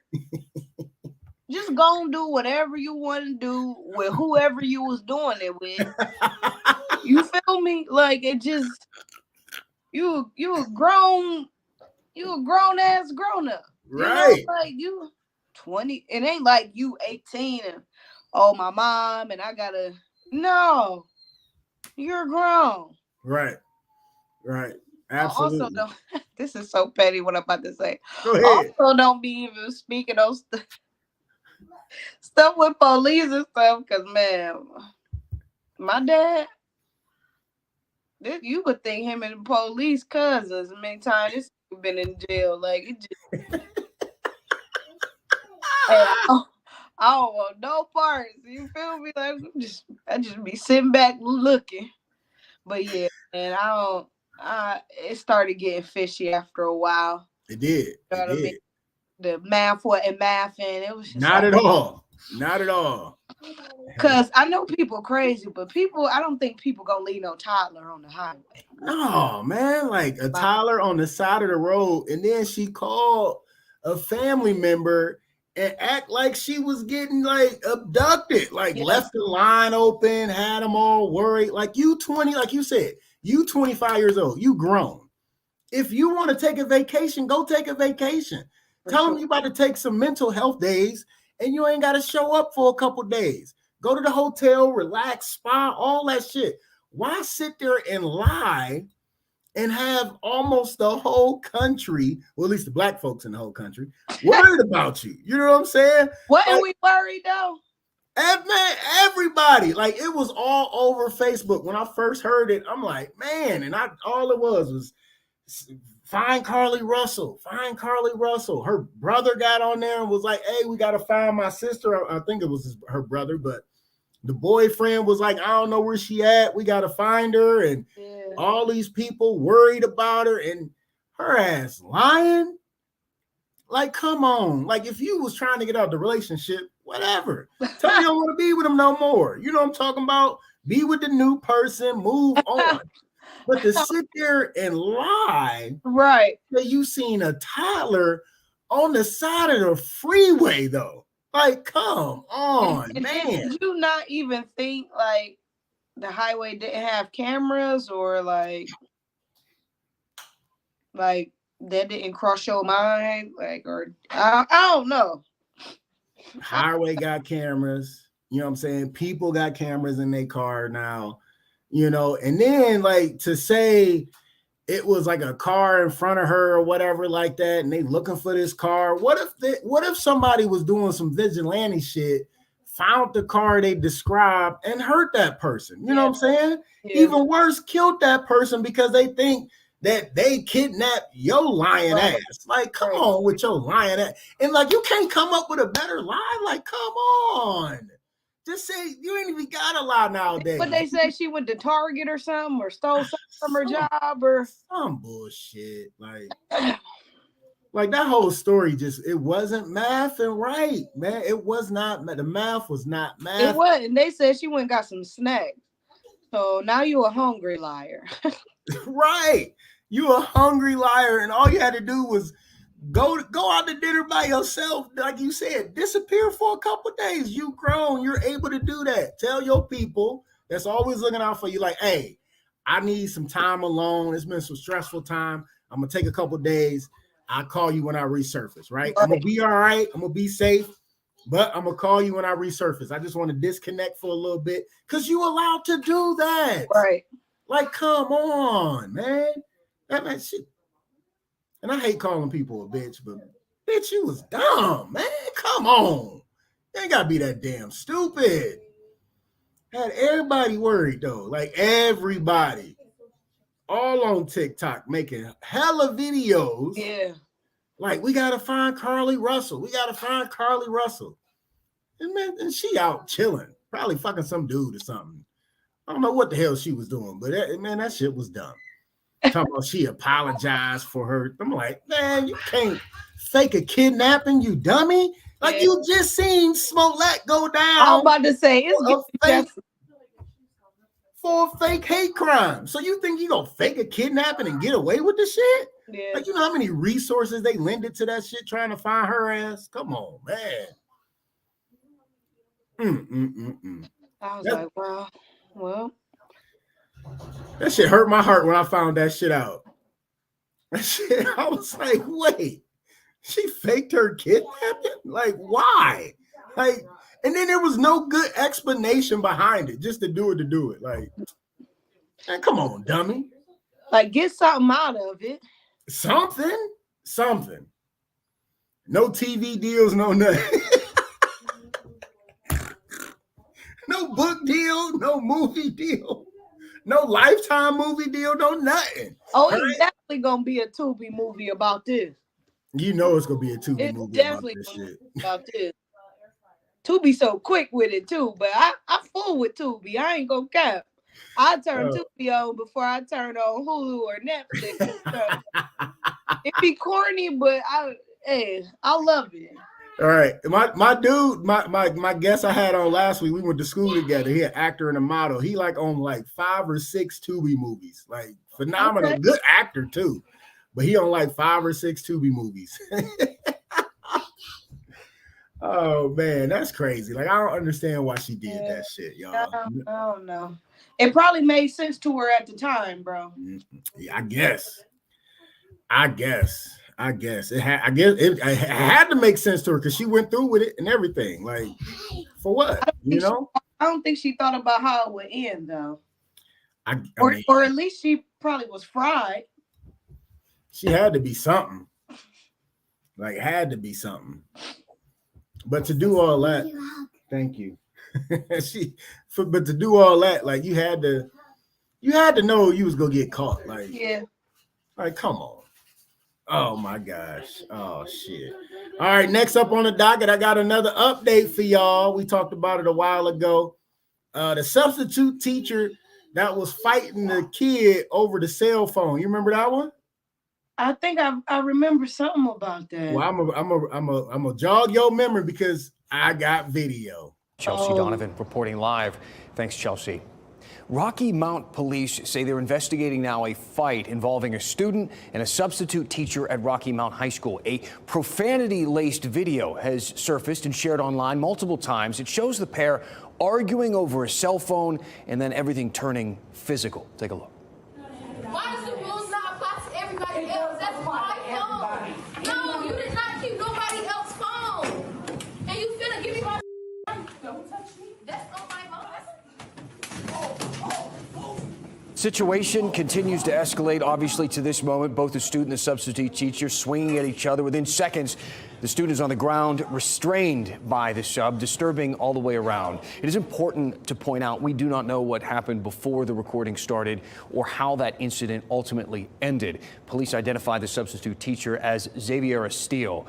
Just go and do whatever you want to do with whoever you was doing it with. You feel me? Like it just you a grown ass grown up. Right. You know, like you 20. It ain't like you 18 and my mom and I gotta. No, you're grown. Right. Absolutely. Also, this is so petty what I'm about to say. Go ahead. Also, don't be even speaking of stuff with police and stuff, because, man, my dad, you would think him and the police cousins. Many times this been in jail. Like, it just... I don't want no parts. You feel me? Like I just be sitting back looking. But yeah, and it started getting fishy after a while. It did. You know what I mean? The math and it was just not at all. Not at all. Cause I know people crazy, but I don't think people gonna leave no toddler on the highway. No, man, like a toddler on the side of the road, and then she called a family member and act like she was getting like abducted, like left the line open, had them all worried. Like you 20, like you said, you 25 years old, you grown. If you want to take a vacation, go take a vacation. Tell them you about to take some mental health days and you ain't got to show up for a couple days. Go to the hotel, relax, spa, all that shit. Why sit there and lie and have almost the whole country, well, at least the black folks in the whole country, worried about you? You know what I'm saying? What are we worried though? Man, everybody, like it was all over Facebook. When I first heard it, I'm like, man, and all it was find Carly Russell. Her brother got on there and was like, hey, we got to find my sister. I think it was her brother, but the boyfriend was like, I don't know where she at. We got to find her. And all these people worried about her and her ass lying. Like, come on. Like, if you was trying to get out of the relationship, whatever. Tell me you don't want to be with him no more. You know what I'm talking about? Be with the new person, move on. But to sit there and lie Right. that you seen a toddler on the side of the freeway, though. Like, come on, And man. did you not even think like the highway didn't have cameras or like that didn't cross your mind? Like, or I don't know. Highway got cameras. You know what I'm saying? People got cameras in their car now. You know, and then like to say it was like a car in front of her or whatever like that, and they looking for this car. What if somebody was doing some vigilante shit, found the car they described and hurt that person? You know what I'm saying? Yeah. Even worse, killed that person because they think that they kidnapped your lying Right. ass. Like, come on with your lying ass. And like, you can't come up with a better lie. Like, come on. Just say you ain't even got a lie nowadays. But they say she went to Target or something or stole something from her job or some bullshit. Like that whole story it wasn't math and right, man. It was not. The math was not math. It wasn't. They said she went and got some snacks. So now you a hungry liar. Right. You a hungry liar, and all you had to do was go out to dinner by yourself. Like you said, disappear for a couple of days. You grown. You're able to do that. Tell your people that's always looking out for you, like, hey, I need some time alone. It's been some stressful time. I'm going to take a couple of days. I'll call you when I resurface, right? I'm going to be all right. I'm going to be safe, but I'm going to call you when I resurface. I just want to disconnect for a little bit because you allowed to do that. Right. Like, come on, man. That shit. And I hate calling people a bitch, but bitch, you was dumb, man. Come on. You ain't got to be that damn stupid. Had everybody worried, though. Like, everybody. All on TikTok making hella videos. Yeah. Like, we got to find Carly Russell. We got to find Carly Russell. And, man, and she out chilling. Probably fucking some dude or something. I don't know what the hell she was doing, but, man, that shit was dumb. Talking about she apologized for her. I'm like, man, you can't fake a kidnapping, you dummy. Like, you just seen Smollett go down. I'm about to say, it's for a fake hate crime. So you think you gonna fake a kidnapping and get away with the shit? Yeah. Like, you know how many resources they lended to that shit trying to find her ass? Come on, man. I was like, well. That shit hurt my heart when I found that shit out. That shit, I was like, wait, she faked her kidnapping? Like, why? Like, and then there was no good explanation behind it, just to do it. Like, man, come on, dummy. Like, get something out of it. Something. No TV deals, no nothing. No book deal, no movie deal. No Lifetime movie deal, no nothing. Oh, it's definitely gonna be a Tubi movie about this. You know it's gonna be a Tubi movie about this shit. About this. Tubi so quick with it too, but I fool with Tubi. I ain't gonna cap. I turn Tubi on before I turn on Hulu or Netflix. It be corny, but I love it. All right, my dude, my guest I had on last week, we went to school together. He an actor and a model. He like on like 5 or 6 Tubi movies, like phenomenal, okay. Good actor too. But he on like 5 or 6 Tubi movies. Oh man, that's crazy. Like, I don't understand why she did that shit, y'all. I don't know. It probably made sense to her at the time, bro. Yeah, I guess it had to make sense to her because she went through with it and everything. Like, for what? I don't think she thought about how it would end, though. I mean, or at least she probably was fried. She had to be something. Like, had to be something. But to do all that, thank you. But to do all that, like, you had to know you was gonna get caught. Like, yeah. Like, come on. Oh my gosh. Oh shit. All right, next up on the docket, I got another update for y'all. We talked about it a while ago. The substitute teacher that was fighting the kid over the cell phone. You remember that one? I think I remember something about that. Well, I'm a jog your memory because I got video. Chelsea Donovan reporting live. Thanks, Chelsea. Rocky Mount police say they're investigating now a fight involving a student and a substitute teacher at Rocky Mount High School. A profanity-laced video has surfaced and shared online multiple times. It shows the pair arguing over a cell phone and then everything turning physical. Take a look. Why does the rules not apply to everybody else? That's my phone. No, you did not keep nobody else's phone. And you finna give me my don't touch me. That's on my phone. Situation continues to escalate, obviously, to this moment. Both the student and the substitute teacher swinging at each other. Within seconds, the student is on the ground, restrained by the sub, disturbing all the way around. It is important to point out we do not know what happened before the recording started or how that incident ultimately ended. Police identified the substitute teacher as Xaviera Steele.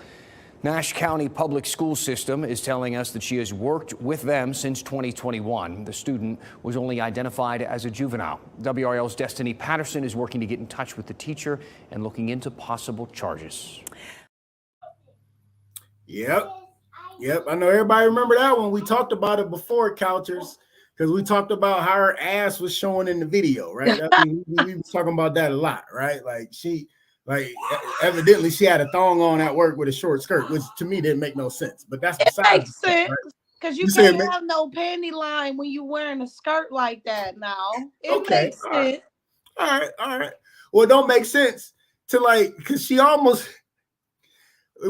Nash County Public School System is telling us that she has worked with them since 2021. The student was only identified as a juvenile. WRL's Destiny Patterson is working to get in touch with the teacher and looking into possible charges. Yep. I know everybody remember that one. We talked about it before, Couchers, because we talked about how her ass was showing in the video, right? we was talking about that a lot, right? Evidently she had a thong on at work with a short skirt, which to me didn't make no sense. But that's it makes sense right? because you can't have no panty line when you're wearing a skirt like that. Now it makes sense. All right. Well, it don't make sense to because she almost.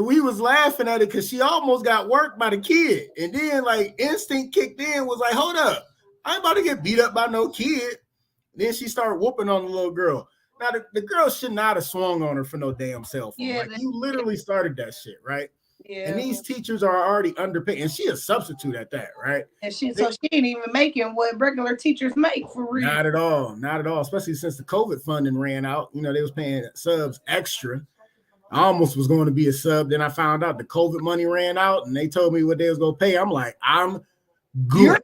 We was laughing at it because she almost got worked by the kid, and then instinct kicked in, was like, hold up, I ain't about to get beat up by no kid. Then she started whooping on the little girl. Now the girl should not have swung on her for no damn cell phone. Yeah, you literally started that shit, right? Yeah. And these teachers are already underpaid, and she a substitute at that, right? And she ain't even making what regular teachers make for real. Not at all. Especially since the COVID funding ran out. You know, they was paying subs extra. I almost was going to be a sub. Then I found out the COVID money ran out, and they told me what they was going to pay. I'm like, I'm good.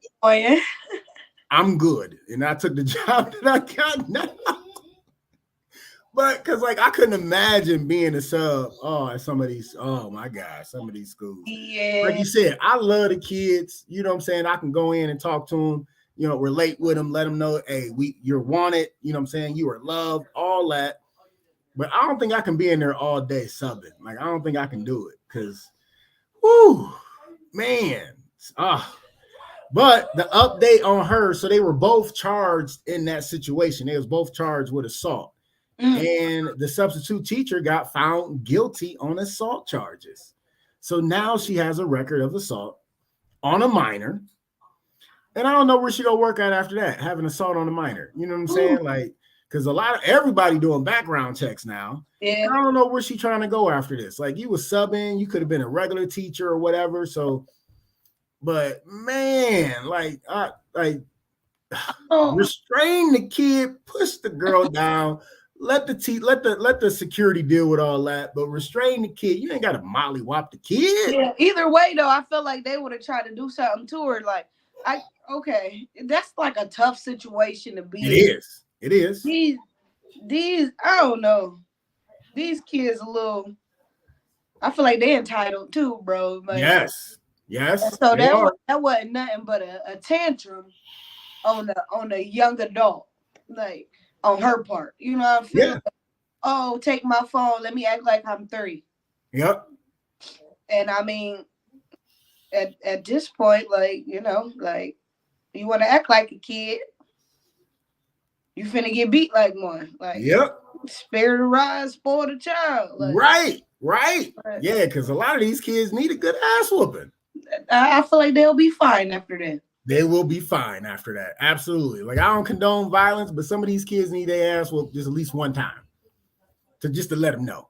I'm good. And I took the job that I got now. But because I couldn't imagine being a sub at some of these, oh my God, some of these schools. Yeah. Like you said, I love the kids. You know what I'm saying? I can go in and talk to them, relate with them, let them know, hey, you're wanted, you know what I'm saying? You are loved, all that. But I don't think I can be in there all day subbing. I don't think I can do it because, man. But the update on her, so they were both charged in that situation. They was both charged with assault. And the substitute teacher got found guilty on assault charges. So now she has a record of assault on a minor. And I don't know where she gonna work at after that, having assault on a minor. You know what I'm saying? Because everybody doing background checks now. Yeah. I don't know where she's trying to go after this. You was subbing, you could have been a regular teacher or whatever. So, but man, restrain the kid, push the girl down. Let the security deal with all that, but restrain the kid. You ain't got to mollywop the kid. Yeah. Either way, though, I feel like they would have tried to do something to her. That's a tough situation to be. It is. These I don't know. These kids a little. I feel like they're entitled too, bro. Yes. So that wasn't nothing but a tantrum on a young adult. On her part, you know what I'm feeling? Yeah. Oh, take my phone. Let me act like I'm 3. Yep. And I mean, at this point, you want to act like a kid, you finna get beat like one. Yep. Spare the rod, spoil the child. Right. Yeah, because a lot of these kids need a good ass whooping. I feel like they'll be fine after that. They will be fine after that. Absolutely. I don't condone violence, but some of these kids need their ass whooped just at least one time to let them know.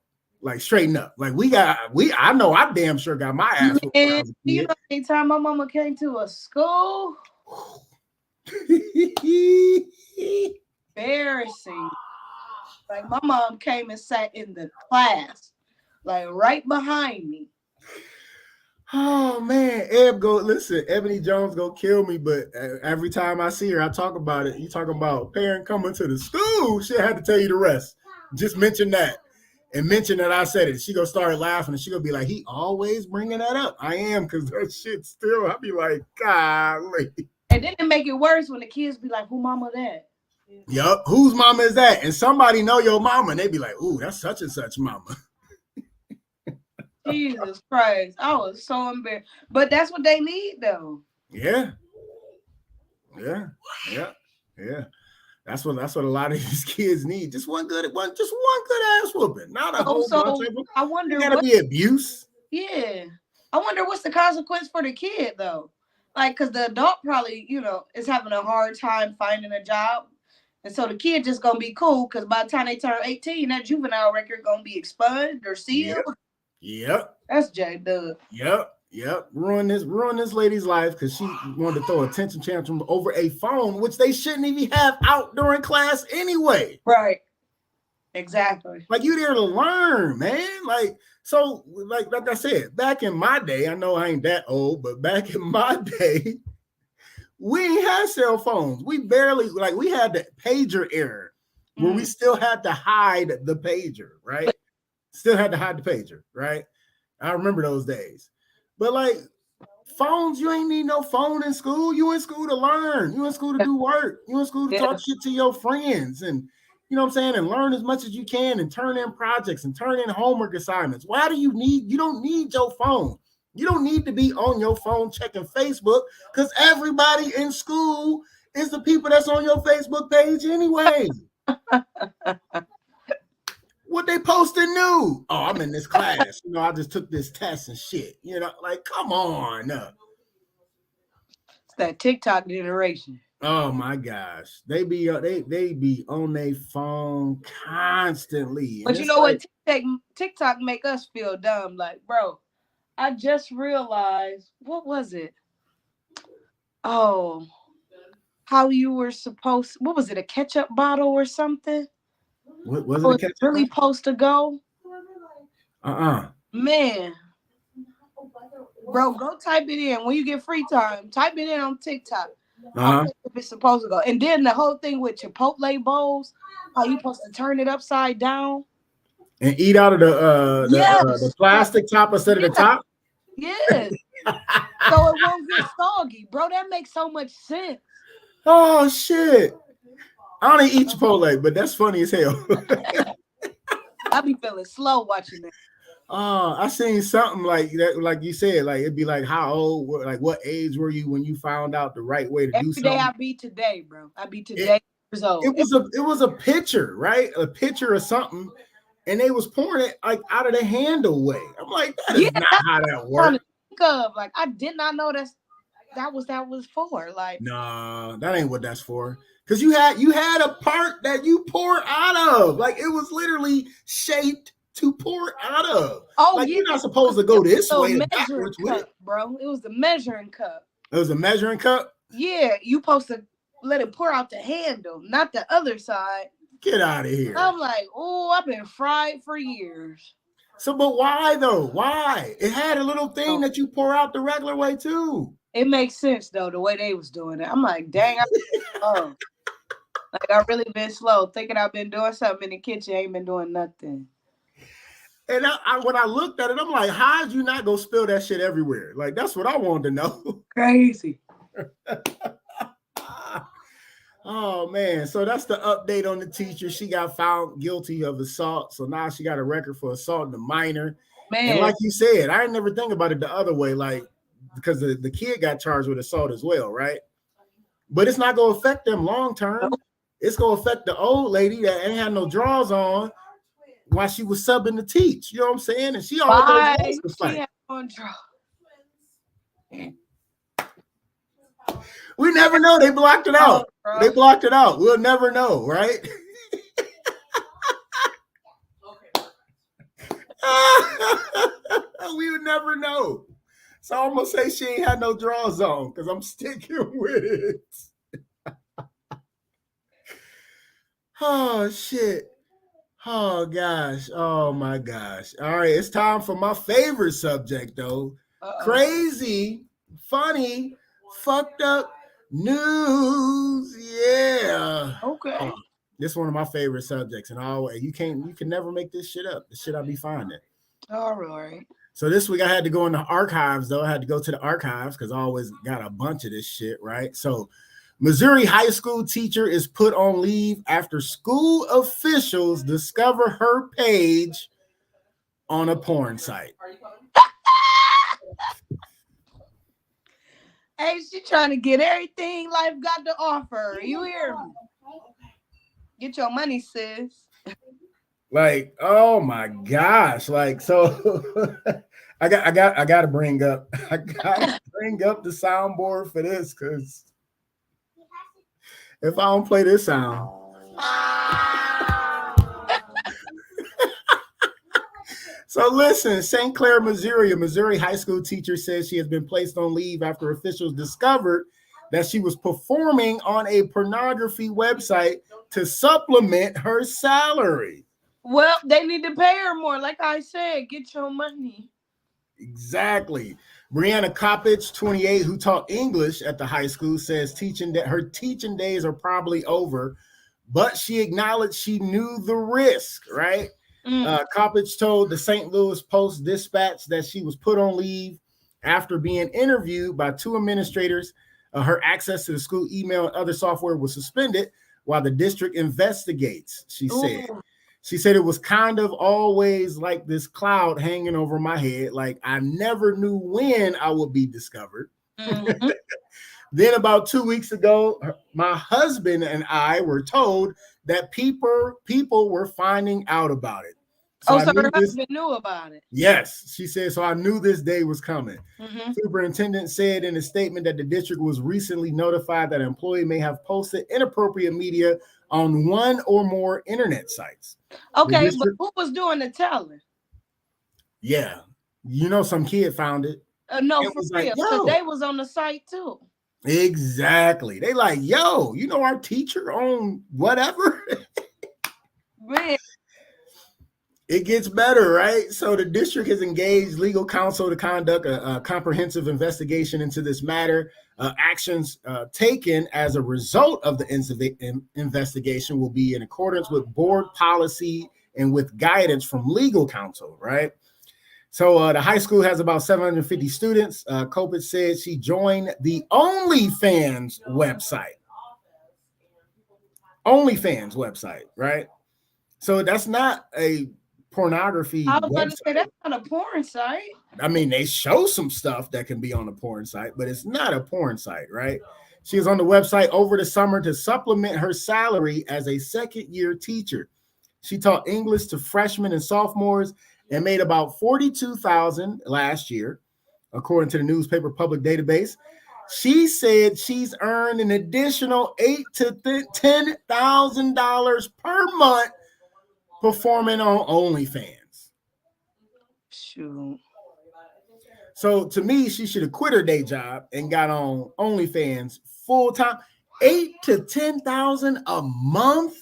Straighten up. I know I damn sure got my ass whooped. You know, anytime my mama came to a school, embarrassing. My mom came and sat in the class, right behind me. Oh man, Ebony Jones gonna kill me, but every time I see her, I talk about it. You talking about parent coming to the school? She had to tell you the rest. Just mention that. and mention that I said it. She gonna start laughing and she gonna be like, he always bringing that up. I am, because that shit still, I'll be like, golly. And then it make it worse when the kids be like, who mama that? Yup, whose mama is that? And somebody know your mama, and they be like, ooh, that's such and such mama. Jesus Christ. I was so embarrassed. But that's what they need though. Yeah. That's what a lot of these kids need. Just one good ass whooping. Not a whole bunch of them. I wonder gotta be abuse. Yeah. I wonder what's the consequence for the kid though. Like, because the adult probably, is having a hard time finding a job. And so the kid just gonna be cool because by the time they turn 18, that juvenile record gonna be expunged or sealed. Yep. That's jacked up. Yep. Ruin this lady's life because she wanted to throw a attention tantrum over a phone, which they shouldn't even have out during class anyway. Right. Exactly. Like, you there to learn, man. Like I said, back in my day, I know I ain't that old, but back in my day, we ain't had cell phones. We barely, we had the pager era where we still had to hide the pager, right? Still had to hide the pager, right? I remember those days. But phones, you ain't need no phone in school. You in school to learn. You in school to do work. You in school to talk shit to your friends and, you know what I'm saying, and learn as much as you can and turn in projects and turn in homework assignments. You don't need your phone. You don't need to be on your phone checking Facebook because everybody in school is the people that's on your Facebook page anyway. What they posting new? Oh, I'm in this class. I just took this test and shit. Come on. It's that TikTok generation. Oh my gosh. They be on their phone constantly. But you know what? TikTok make us feel dumb. Like, bro, I just realized, what was it? Oh, how you were supposed, what was it, a ketchup bottle or something? What was it? It's really supposed to go? Man. Bro, go type it in. When you get free time, type it in on TikTok. If it's supposed to go. And then the whole thing with Chipotle bowls, how you supposed to turn it upside down. And eat out of the plastic top instead of the top? Yes. So it won't get soggy. Bro, that makes so much sense. Oh, shit. I don't eat Chipotle, but that's funny as hell. I be feeling slow watching that. I seen something like that, like you said, it'd be like how old, what age were you when you found out the right way to do something? Every day I be today, bro. I be today years old. It was a picture, right? A picture of something, and they was pouring it out of the handle way. I'm like, that is not how that works. I did not know that was for. Nah, that ain't what that's for. Because you had a part that you pour out of. It was literally shaped to pour out of. Oh, you're not supposed to go this way. Measuring cup, bro. It was the measuring cup. It was a measuring cup? Yeah, you supposed to let it pour out the handle, not the other side. Get out of here. I'm like, oh, I've been fried for years. So, but why though? Why? It had a little thing that you pour out the regular way too. It makes sense though, the way they was doing it. I'm like, dang, I've really been slow, thinking I've been doing something in the kitchen, ain't been doing nothing. And when I looked at it, I'm like, how'd you not go spill that shit everywhere? That's what I wanted to know. Crazy. Oh man, so that's the update on the teacher. She got found guilty of assault, so now she got a record for assaulting a minor. Man, and like you said, I didn't never think about it the other way, because the kid got charged with assault as well, right? But it's not gonna affect them long term. It's gonna affect the old lady that ain't had no drawers on while she was subbing to teach. You know what I'm saying? And she always was fight. Had on drawers. We never know. They blocked it out. They blocked it out. We'll never know, right? We would never know. So I'm gonna say she ain't had no drawers on because I'm sticking with it. Oh shit. Oh gosh. Oh my gosh. All right, it's time for my favorite subject though. Crazy, funny, fucked up news. Yeah. Okay. This is one of my favorite subjects, and you can never make this shit up. The shit I be finding. All right. So this week I had to go in the archives, though. I had to go to the archives because I always got a bunch of this shit, right? So Missouri high school teacher is put on leave after school officials discover her page on a porn site. Hey, she trying to get everything life got to offer. You hear me? Get your money, sis. Like, oh my gosh. Like, so I gotta bring up the soundboard for this, because if I don't play this sound. So listen, St. Clair, Missouri, a Missouri high school teacher says she has been placed on leave after officials discovered that she was performing on a pornography website to supplement her salary. Well, they need to pay her more. Like I said, get your money. Exactly. Brianna Coppage, 28, who taught English at the high school, says her teaching days are probably over, but she acknowledged she knew the risk, right? Coppage told the St. Louis Post-Dispatch that she was put on leave after being interviewed by two administrators. Her access to the school email and other software was suspended while the district investigates, she said. She said it was kind of always like this cloud hanging over my head. Like I never knew when I would be discovered. Mm-hmm. Then about 2 weeks ago, my husband and I were told that people were finding out about it. So her husband knew about it. Yes, she said, so I knew this day was coming. Mm-hmm. Superintendent said in a statement that the district was recently notified that an employee may have posted inappropriate media on one or more internet sites. Okay, but who was doing the telling? Yeah, some kid found it. No, for real, because they was on the site too. Exactly. They like, yo, our teacher on whatever. Man. It gets better, right? So the district has engaged legal counsel to conduct a comprehensive investigation into this matter. Actions taken as a result of the investigation will be in accordance with board policy and with guidance from legal counsel, right? So the high school has about 750 students. Kopich said she joined the OnlyFans website. OnlyFans website, right? So that's not a pornography I was going to website. say that's not a porn site. I mean, they show some stuff that can be on a porn site, but it's not a porn site, right? She was on the website over the summer to supplement her salary as a second-year teacher. She taught English to freshmen and sophomores and made about $42,000 last year, according to the newspaper public database. She said she's earned an additional $8,000 to $10,000 per month performing on OnlyFans. Shoot. So to me, she should have quit her day job and got on OnlyFans full time. $8,000 to $10,000 a month.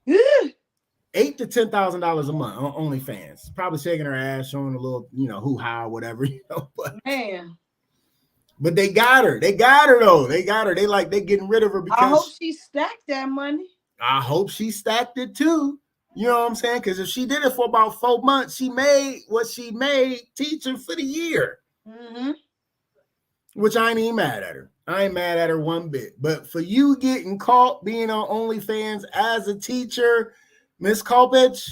$8,000 to $10,000 a month on OnlyFans. Probably shaking her ass, showing a little, hoo-ha, whatever, But, man. But they got her. They got her though. They got her. They getting rid of her because I hope she stacked that money. I hope she stacked it too. You know what I'm saying? Because if she did it for about 4 months, she made what she made teaching for the year. Mm-hmm. Which I ain't even mad at her. I ain't mad at her one bit. But for you getting caught being on OnlyFans as a teacher, Miss Kopich,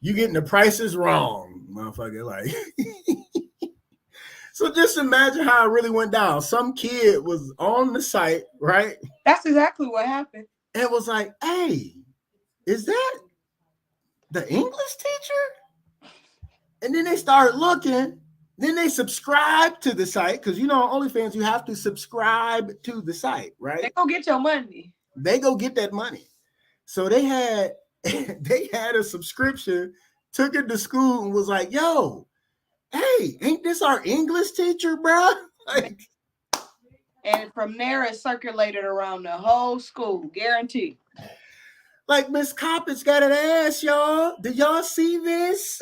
you getting the prices wrong, motherfucker. Like, so just imagine how it really went down. Some kid was on the site, right? That's exactly what happened. And it was like, hey, is that the English teacher? And then they started looking. Then they subscribed to the site because, on OnlyFans, you have to subscribe to the site, right? They go get your money. They go get that money. So they had a subscription, took it to school and was like, yo, hey, ain't this our English teacher, bro? Like, and from there, it circulated around the whole school, guaranteed. Like, Miss Coppich got an ass, y'all. Did y'all see this?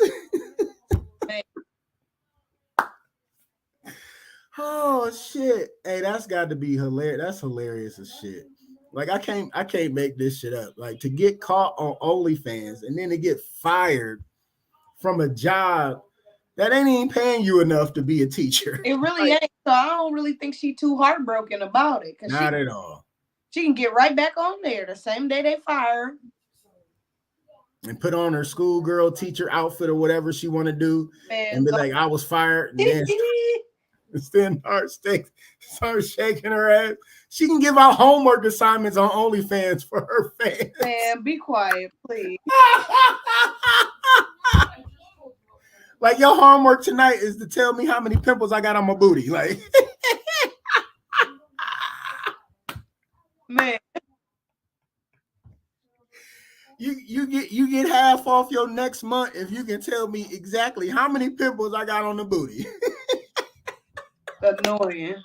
Oh shit. Hey, that's got to be hilarious. That's hilarious as shit. Like I can't make this shit up. Like to get caught on OnlyFans and then to get fired from a job that ain't even paying you enough to be a teacher. It really ain't. So I don't really think she too heartbroken about it. Cause Not at all. She can get right back on there the same day they fire her. And put on her schoolgirl teacher outfit or whatever she want to do, and be like, "I was fired." And then start shaking her ass. She can give out homework assignments on OnlyFans for her fans. Man, be quiet, please. Like your homework tonight is to tell me how many pimples I got on my booty. Like, man. You get half off your next month if you can tell me exactly how many pimples I got on the booty. Annoying.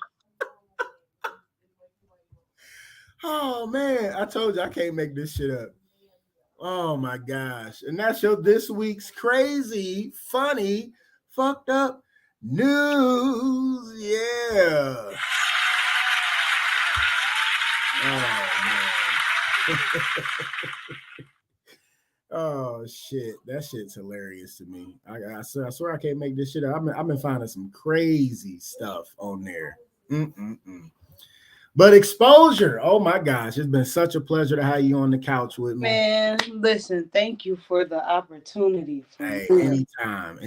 Oh man, I told you I can't make this shit up. Oh my gosh. And that's your this week's crazy, funny, fucked up news. Yeah. Oh man. Oh shit, that shit's hilarious to me. I swear I can't make this shit up. I've been finding some crazy stuff on there. But Xposyur, oh my gosh, it's been such a pleasure to have you on the couch with me. Man, listen, thank you for the opportunity. Hey, anytime.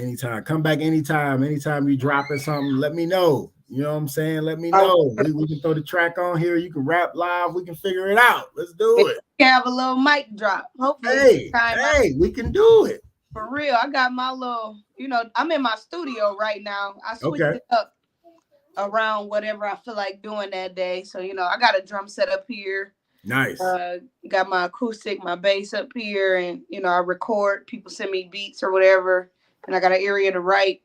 Come back anytime. Anytime you dropping something, let me know. You know what I'm saying? Let me know. We can throw the track on here. You can rap live. We can figure it out. Let's do it. We can have a little mic drop. Hopefully, we can do it. For real, I got my little, I'm in my studio right now. I switched it up around whatever I feel like doing that day. So, I got a drum set up here. Nice. Got my acoustic, my bass up here, and, I record. People send me beats or whatever. And I got an area to write.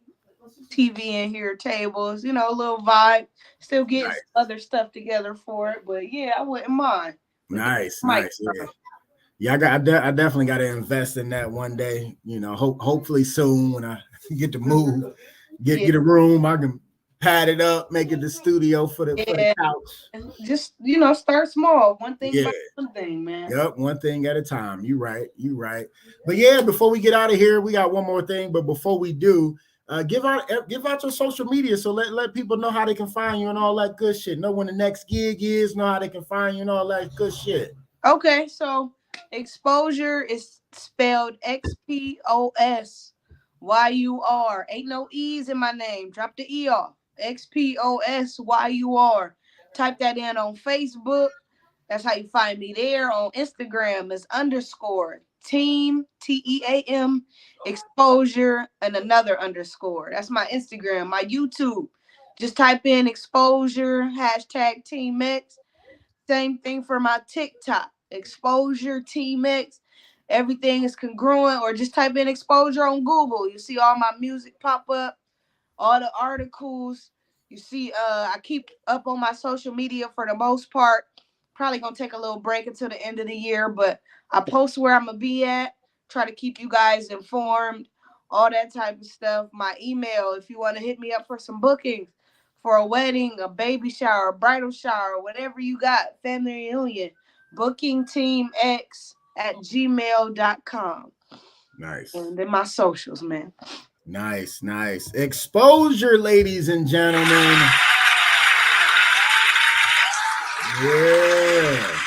TV in here, tables, a little vibe. Still getting other stuff together for it, but yeah, I wouldn't mind. Nice. Yeah, I definitely got to invest in that one day. Hopefully soon when I get to move, get a room, I can pad it up, make it the studio for the couch. Just start small. One thing by one thing, man. Yep, one thing at a time. You right. But yeah, before we get out of here, we got one more thing. But before we do, give out your social media, so let people know how they can find you and all that good shit. Know when the next gig is, know how they can find you and all that good shit. Okay, so Xposyur is spelled Xposyur. Ain't no E's in my name. Drop the E off. Xposyur. Type that in on Facebook. That's how you find me there. On Instagram is _ team TEAM Xposyur and another _ That's my Instagram. My YouTube, just type in Xposyur #TeamX. Same thing for my TikTok, Xposyur TeamX. Everything is congruent, or just type in Xposyur on Google. You see all my music pop up, all the articles. You see, I keep up on my social media for the most part. Probably gonna take a little break until the end of the year, but I post where I'm gonna be at, try to keep you guys informed, all that type of stuff. My email, if you want to hit me up for some bookings for a wedding, a baby shower, a bridal shower, whatever you got, family reunion, bookingteamx@gmail.com. Nice. And then my socials, man. Nice. Xposyur, ladies and gentlemen. Yeah.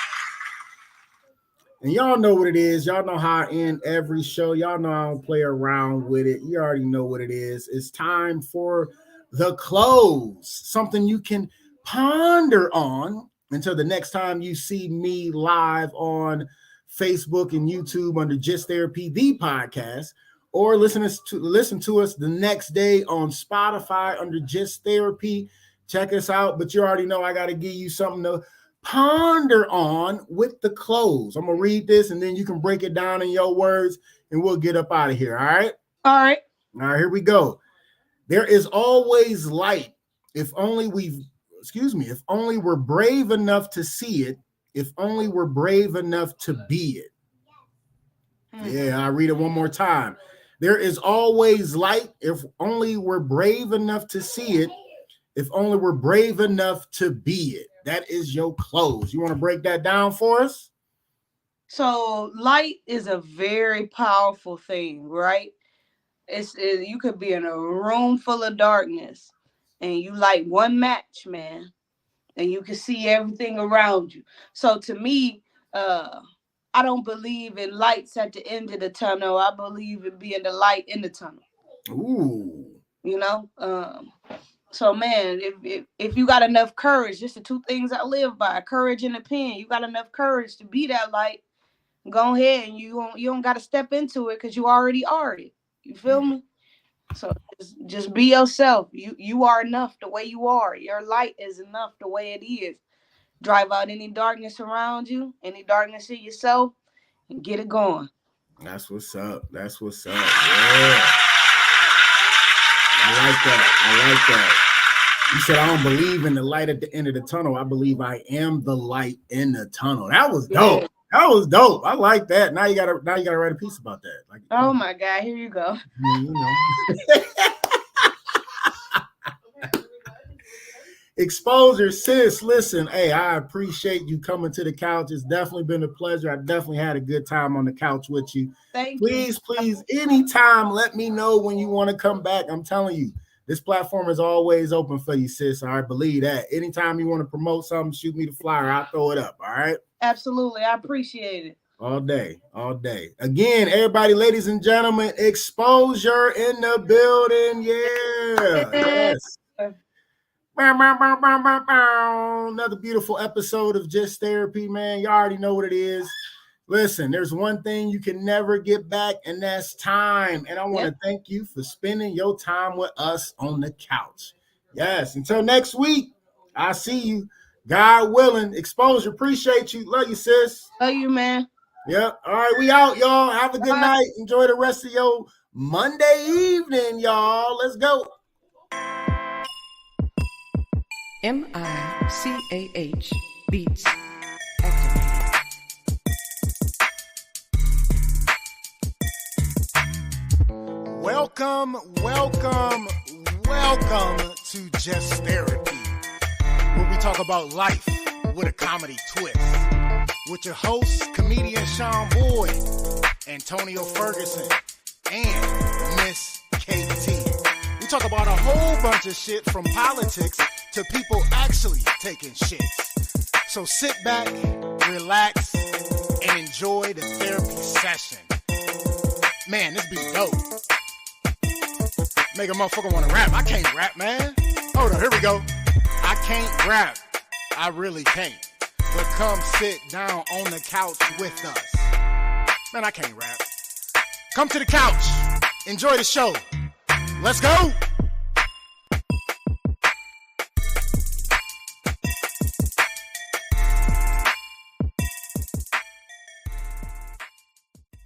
And y'all know what it is. Y'all know how I end every show. Y'all know I don't play around with it. You already know what it is. It's time for the close. Something you can ponder on until the next time you see me live on Facebook and YouTube under Just Therapy, the podcast, or listen to us the next day on Spotify under Just Therapy. Check us out. But you already know I got to give you something to ponder on with the close. I'm going to read this, and then you can break it down in your words, and we'll get up out of here. All right? All right, here we go. There is always light. If only we're brave enough to see it, if only we're brave enough to be it. Yeah, I'll read it one more time. There is always light if only we're brave enough to see it, if only we're brave enough to be it. That is your close. You want to break that down for us? So light is a very powerful thing, right? You could be in a room full of darkness and you light one match, man, and you can see everything around you. So to me, I don't believe in lights at the end of the tunnel. I believe in being the light in the tunnel. Ooh. You know? So man, if you got enough courage, just the two things I live by, courage and a pen, you got enough courage to be that light, go ahead and you don't got to step into it because you already are it. You feel me? So just be yourself. You are enough the way you are. Your light is enough the way it is. Drive out any darkness around you, any darkness in yourself, and get it going. That's what's up. That's what's up. Yeah. I like that. You said I don't believe in the light at the end of the tunnel. I believe I am the light in the tunnel. That was dope. Yeah. That was dope. I like that. Now you gotta write a piece about that. Like, oh my God, here you go. You know. Xposyur, sis, listen, hey, I appreciate you coming to the couch. It's definitely been a pleasure. I definitely had a good time on the couch with you. Thank you. Please, anytime, let me know when you want to come back. I'm telling you, this platform is always open for you, sis. All right, believe that. Anytime you want to promote something, shoot me the flyer. I'll throw it up, all right? Absolutely. I appreciate it. All day. Again, everybody, ladies and gentlemen, Xposyur in the building. Yeah. Yes. Another beautiful episode of Just Therapy, man. You already know what it is. Listen, there's one thing you can never get back, and that's time. And I want to thank you for spending your time with us on the couch. Yes, until next week, I'll see you. God willing. Xposyur, appreciate you. Love you, sis. Love you, man. Yep. All right, we out, y'all. Have a good night. Enjoy the rest of your Monday evening, y'all. Let's go. MICAH Beats activated. Welcome to Just Therapy, where we talk about life with a comedy twist. With your hosts, comedian Sean Boyd, Antonio Ferguson, and Miss KT. We talk about a whole bunch of shit from politics to people actually taking shits. So sit back, relax, and enjoy the therapy session. Man, this be dope. Make a motherfucker want to rap. I can't rap, man. Hold on, here we go. I can't rap. I really can't. But come sit down on the couch with us. Man, I can't rap. Come to the couch. Enjoy the show. Let's go.